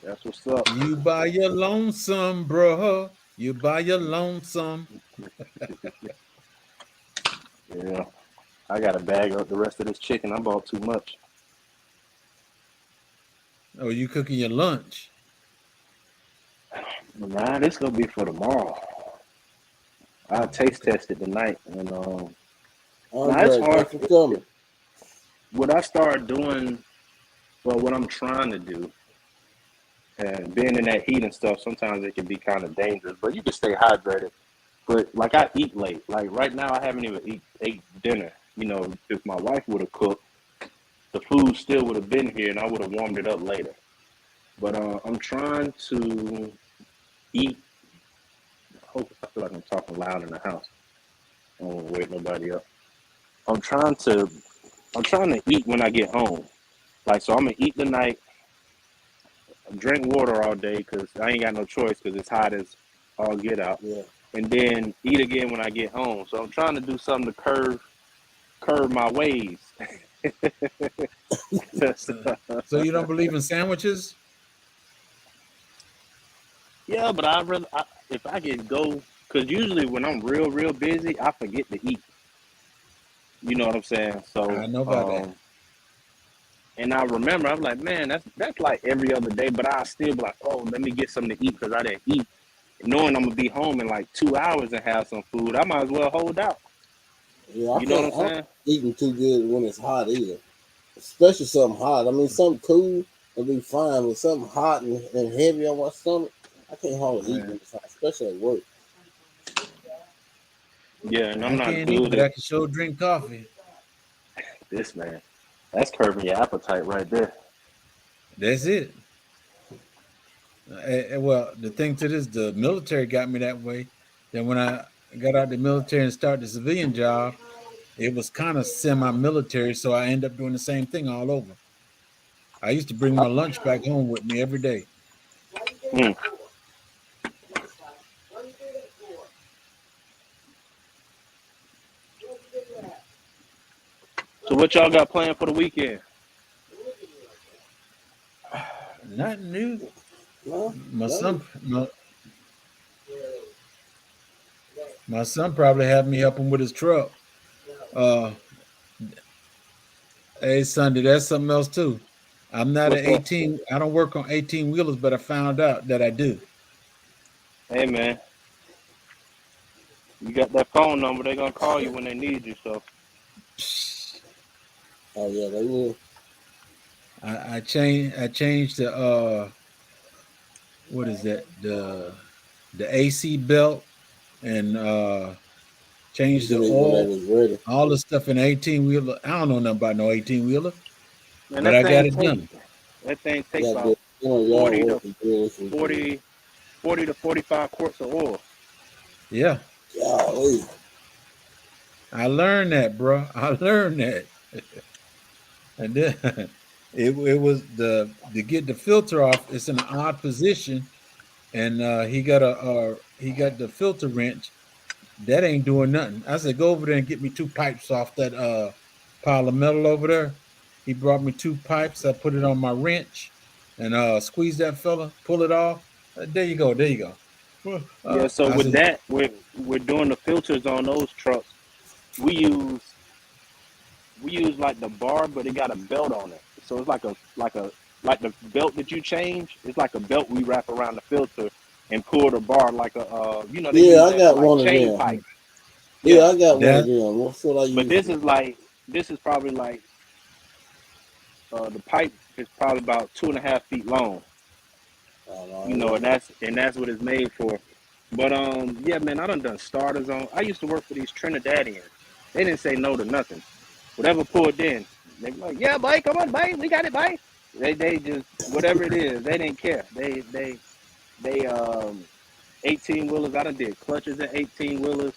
That's what's up. You by your lonesome, bro. You by your lonesome. Yeah, I got to bag up the rest of this chicken. I bought too much. Oh, you cooking your lunch? Nah, this gonna be for tomorrow. I taste Okay. tested tonight, and now it's Andre, hard. thanks for coming. What I started doing, well, what I'm trying to do, and being in that heat and stuff, sometimes it can be kind of dangerous. But you can stay hydrated. But like I eat late. Like right now, I haven't even ate dinner. You know, if my wife would have cooked, the food still would have been here, and I would have warmed it up later. But I'm trying to eat. I feel like I'm talking loud in the house. I don't want to wake nobody up. I'm trying to eat when I get home. Like so, I'm gonna eat tonight, drink water all day because I ain't got no choice because it's hot as all get out, Yeah. and then eat again when I get home. So I'm trying to do something to curb my ways. So you don't believe in sandwiches? Yeah, but if I can go, because usually when I'm real busy, I forget to eat. You know what I'm saying? I So, know about that. and I remember, I'm like, man, that's like every other day, but I still be like, oh, let me get something to eat because I didn't eat. Knowing I'm gonna be home in like 2 hours and have some food, I might as well hold out. Yeah, You know what I'm I don't saying? eating too good when it's hot either. Especially something hot. I mean, something cool will be fine, but something hot and heavy on my stomach, I can't hardly eat Yeah, when it's hot, especially at work. yeah, and I'm I not can't eat, good but I at can sure drink coffee. this, man. That's curbing your appetite right there. That's it. Well, the thing to this, the military got me that way. Then when I got out the military and started the civilian job, it was kind of semi-military, so I end up doing the same thing all over. I used to bring my lunch back home with me every day. Mm. So what y'all got planned for the weekend? Nothing new. No, My no. son, my son probably had me help him with his truck. Uh, hey, Sunday, that's something else too. I'm not an What's up? 18. I don't work on 18 wheelers, but I found out that I do. Hey, man, you got that phone number. They're gonna call you when they need you. So Oh yeah, they will. I changed the what is that, the AC belt, and changed the Usually when they oil, was ready. all the stuff in 18 wheeler. I don't know nothing about no 18 wheeler, Man, but I got it done. that thing You take got to about do yard 40 work to and do some things. 40, 40 to 45 quarts of oil. Yeah, Golly. I learned that, bro. I learned that, and then it was to get the filter off. It's in an odd position, and he got the filter wrench. That ain't doing nothing. I said, go over there and get me two pipes off that pile of metal over there. He brought me two pipes. I put it on my wrench and squeeze that fella, pull it off. There you go. There you go. Yeah, so I with said, that, we're doing the filters on those trucks. We use like the bar, but it got a belt on it. So it's like the belt that you change. It's like a belt we wrap around the filter and pull the bar like a they Yeah, use I that for got like one of chain them. pipe. Yeah, Yeah, I got one of that them. What should I but use for? this is probably like the pipe is probably about 2.5 feet long. Oh, You know, and that's what it's made for. But yeah, man, I done starters on. I used to work for these Trinidadians. They didn't say no to nothing. Whatever pulled in, they be like, yeah, boy, come on, boy, we got it, boy. They just whatever it is, they didn't care. They 18 wheelers. I done did clutches at 18 wheelers.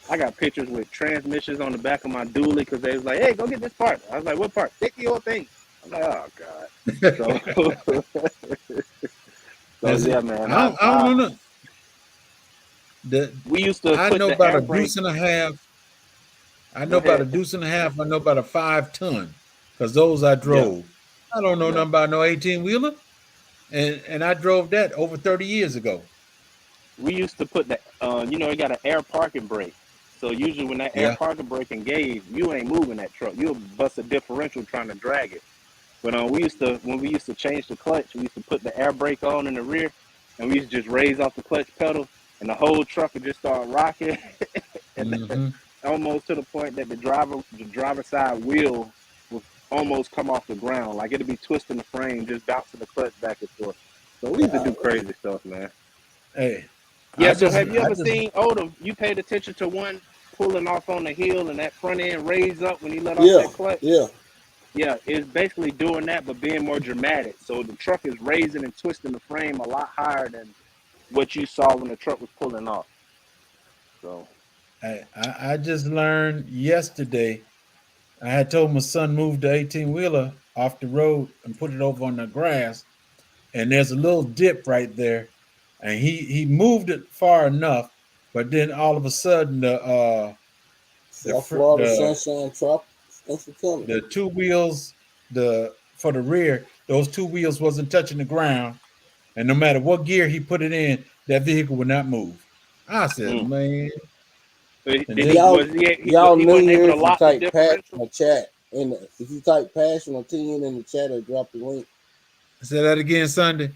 I got pictures with transmissions on the back of my dually because they was like, hey, go get this part. I was like, what part? Take the old thing. I'm like, oh god. So that's yeah, it. man. I don't know nothing. The We used to I put know the about air a brake. deuce and a half. I Go know about a ahead. deuce and a half. I know about a 5 ton because those I Yeah, drove. I don't know yeah. nothing about no 18 wheeler, and I drove that over 30 years ago. We used to put the it got an air parking brake. So usually when that air Yeah. parking brake engaged, you ain't moving that truck. You'll bust a differential trying to drag it. But when we used to change the clutch, we used to put the air brake on in the rear, and we used to just raise off the clutch pedal, and the whole truck would just start rocking, and Hmm. almost to the point that the driver side wheel would almost come off the ground, like it'd be twisting the frame, just bouncing the clutch back and forth. So we used to do golly. crazy stuff, man. Hey, Yeah. I So just have you I ever just seen Odom? You paid attention to one pulling off on the hill, and that front end raised up when he let off Yeah, that clutch? yeah. Yeah, it's basically doing that, but being more dramatic. So the truck is raising and twisting the frame a lot higher than what you saw when the truck was pulling off. So I just learned yesterday. I had told my son move the 18 wheeler off the road and put it over on the grass, and there's a little dip right there, and he moved it far enough, but then all of a sudden South Florida the sunshine trop. Thanks for coming. the two wheels for the rear, those two wheels wasn't touching the ground, and no matter what gear he put it in, that vehicle would not move. I said, mm. man, and Did then he Y'all, was y'all he new wasn't able here to if you lock the type passion differential? or chat. If you type passion or TN in the chat or drop the link. say that again Sunday.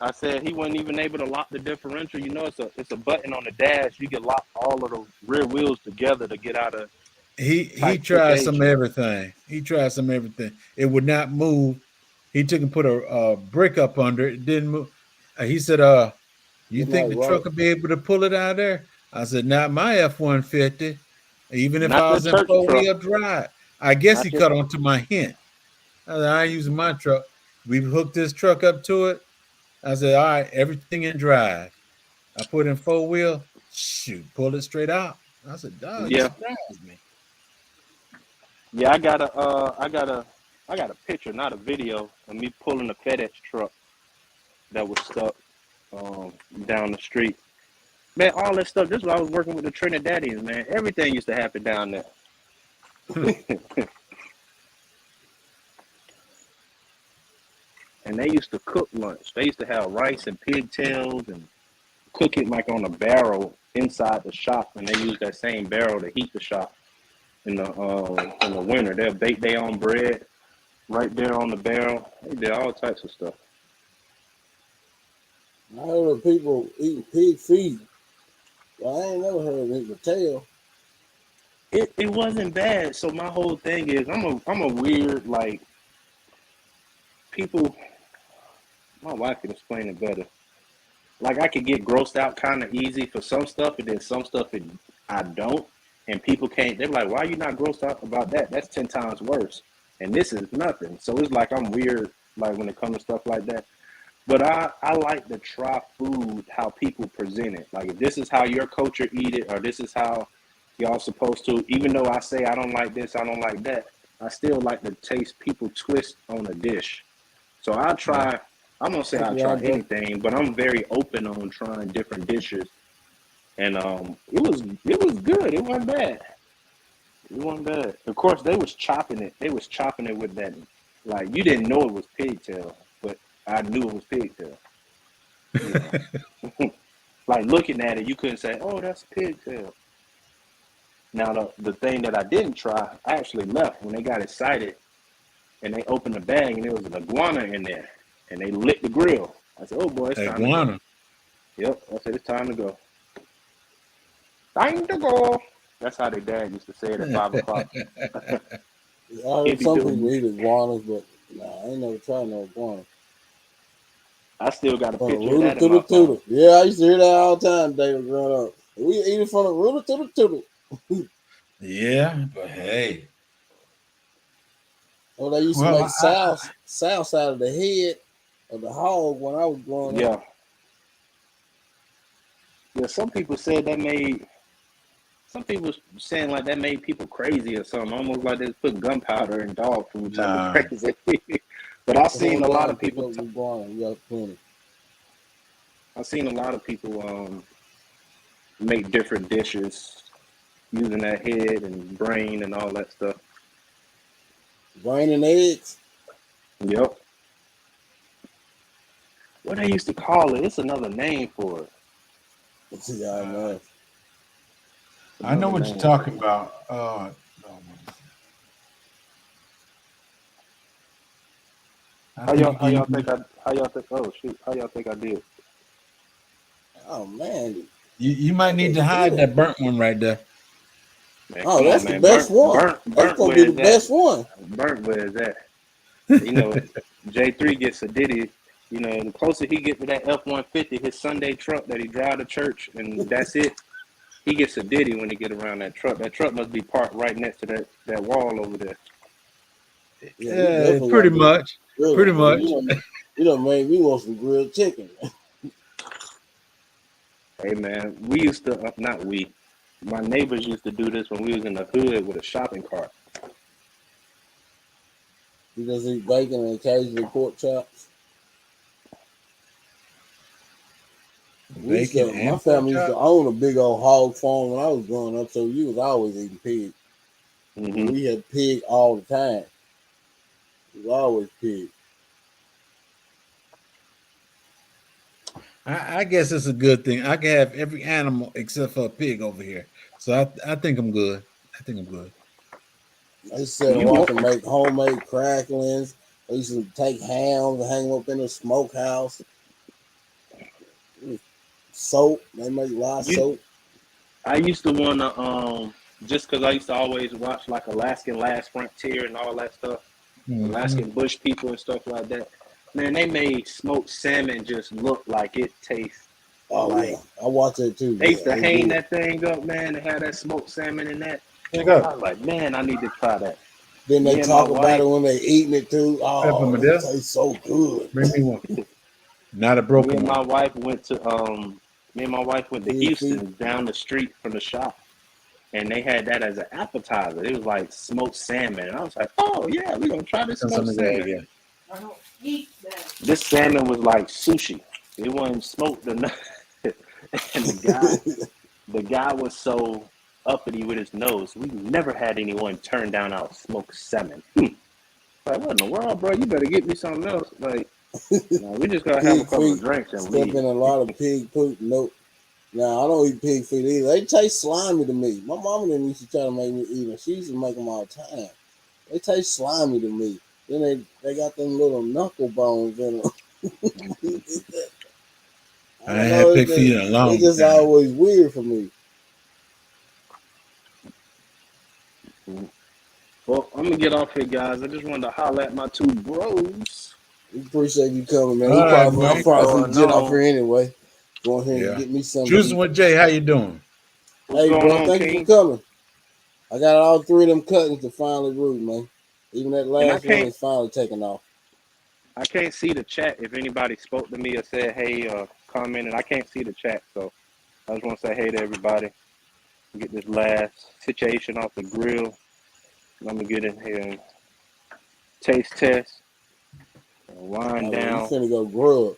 I said he wasn't even able to lock the differential. You know, it's a button on the dash. You can lock all of the rear wheels together to get out of He tight tried some of fixation. everything. He tried some of everything. It would not move. He took and put a brick up under it. It didn't move. He said, you Good think night, the right? truck will be able to pull it out of there? I said, not my F-150. Even if Not I your was in church truck. four-wheel drive. I guess he Not your. cut onto my hint. I said, I ain't using my truck. We hooked this truck up to it. I said, all right, everything in drive. I put in four-wheel. Shoot, pull it straight out. I said, dog, you Yeah, surprised me. yeah. I got a picture, not a video, of me pulling a FedEx truck that was stuck um, down the street. Man, all that stuff. This is why I was working with the Trinidadians, man. Everything used to happen down there. And they used to cook lunch. They used to have rice and pigtails and cook it like on a barrel inside the shop. And they use that same barrel to heat the shop in the winter. They'll bake their own bread right there on the barrel. They did all types of stuff. I heard of people eating pig feet. Well, I ain't never heard of eating tail. It wasn't bad. So my whole thing is I'm a weird like people. My wife can explain it better. Like I could get grossed out kind of easy for some stuff, and then some stuff I don't. And people can't, they're like, why are you not grossed out about that? That's 10 times worse. And this is nothing. So it's like I'm weird, like when it comes to stuff like that. But I like to try food, how people present it. Like if this is how your culture eat it, or this is how y'all supposed to, even though I say I don't like this, I don't like that, I still like to taste people twist on a dish. So I try, I'm gonna say I try anything, but I'm very open on trying different dishes. And it was good. It wasn't bad. It wasn't bad. Of course, they was chopping it. They was chopping it with that, like you didn't know it was pigtail, but I knew it was pigtail. You know? Like looking at it, you couldn't say, "Oh, that's pigtail." Now the thing that I didn't try, I actually left when they got excited, and they opened the bag and there was an iguana in there, and they lit the grill. I said, "Oh boy, it's time to go." Yep, I said it's time to go. Time to go. That's how their dad used to say it at 5 o'clock. I heard some people eat iguanas, but I ain't never tried no iguana. I still got a picture of that in my phone. Yeah, I used to hear that all the time, David, growing up. We eat it from the rooter to the tootle. Yeah, but hey. Oh, they used to make sauce out of the head of the hog when I was growing up. Yeah, some people said that made, some people saying like that made people crazy or something, almost like they put gunpowder in dog food. Crazy. But I've seen a lot of people. I've seen a lot of people make different dishes using that head and brain and all that stuff. Brain and eggs? Yep. What they used to call it? It's another name for it. Yeah, I know. I know what you're talking about. How y'all think? Oh shoot! How y'all think I did? Oh man, you might need to hide that burnt one right there. Man, that's the best one. That's gonna be the best one. Burnt, where is that? You know, J3 gets a ditty. You know, the closer he gets to that F-150, his Sunday truck that he drive to church, and that's it. He gets a ditty when he get around that truck. That truck must be parked right next to that wall over there. Yeah, pretty much. Really, pretty much. You know, made me want some grilled chicken. Hey man, we used to my neighbors used to do this when we was in the hood with a shopping cart. You just eat bacon and occasionally pork chops. My family used to own a big old hog farm when I was growing up, so you was always eating pig. Mm-hmm. We had pig all the time. It was always pig. I guess it's a good thing. I can have every animal except for a pig over here. So I think I'm good. I used to watch them make homemade cracklings. I used to take hams and hang them up in the smokehouse. Soap. They make a lot of soap. I used to want to, just because I used to always watch like Alaskan Last Frontier and all that stuff. Mm-hmm. Alaskan Bush People and stuff like that. Man, they made smoked salmon just look like it tastes. Oh, like, yeah. I watch it too. They used to hang that thing up, man, and have that smoked salmon in that. I was like, man, I need to try that. Then they talk about it when they eating it too. Oh, it tastes so good. Bring me one. Not a broken one. Me and my wife went to Houston down the street from the shop. And they had that as an appetizer. It was like smoked salmon. And I was like, oh, yeah, we're going to try this smoked salmon. Yeah. I don't eat that. This salmon was like sushi. It wasn't smoked enough. And the guy was so uppity with his nose. We never had anyone turn down our smoked salmon. Like, what in the world, bro? You better get me something else. Like, no, we just got to have a couple of drinks and leave. Stepping a lot of pig poop. Nope. Now, I don't eat pig feet either. They taste slimy to me. My mama didn't used to try to make me eat them. She used to make them all the time. They taste slimy to me. Then they got them little knuckle bones in them. I ain't had pig feet in a long time. It's just always weird for me. Well, I'm going to get off here, guys. I just wanted to holler at my two bros. We appreciate you coming, man. I'm probably going to get off here anyway. Go ahead and get me some. Juicing with Jay, how you doing? What's Hey, going bro, on, thank you for King? coming. I got all three of them cuttings to finally root, man. Even that And I last one can't is finally taken off. I can't see the chat if anybody spoke to me or said hey commented. I can't see the chat, so I just want to say hey to everybody. Get this last situation off the grill. I'm gonna get in here and taste test and wind Oh, well, you down. finna go grub.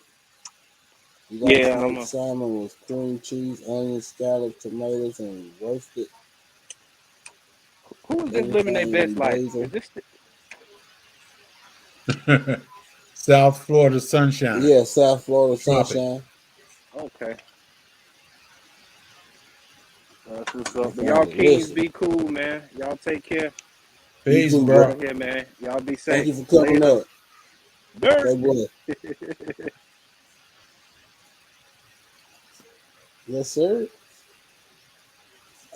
You got Yeah, I'm smoked a. salmon with cream cheese, onions, scallop, tomatoes, and roasted Who is this living their everything best in life? Is basil. this? South Florida sunshine. Yeah, South Florida Tropic. sunshine. Okay, that's what's That up. But sounds y'all kings delicious. be cool, man. Y'all take care. You Peace, too, I'm out bro. bro. of here, man. Y'all be Thank safe. you for coming Later. up. Dirt. Stay blessed. Yes, sir.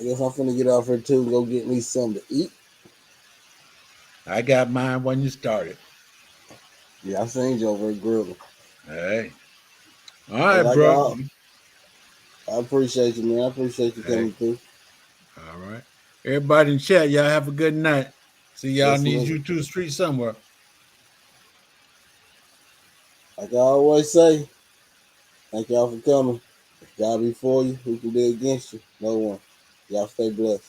I guess I'm finna get off here too and go get me something to eat. I got mine when you started. Yeah, I seen you over at Grill. Hey. All But right, like bro. I appreciate you, man. I appreciate you Hey. coming through. All right. Everybody in chat, y'all have a good night. See y'all Yes, in these sir. YouTube streets somewhere. Like I always say, thank y'all for coming. If God be for you, who can be against you? No one. Y'all stay blessed.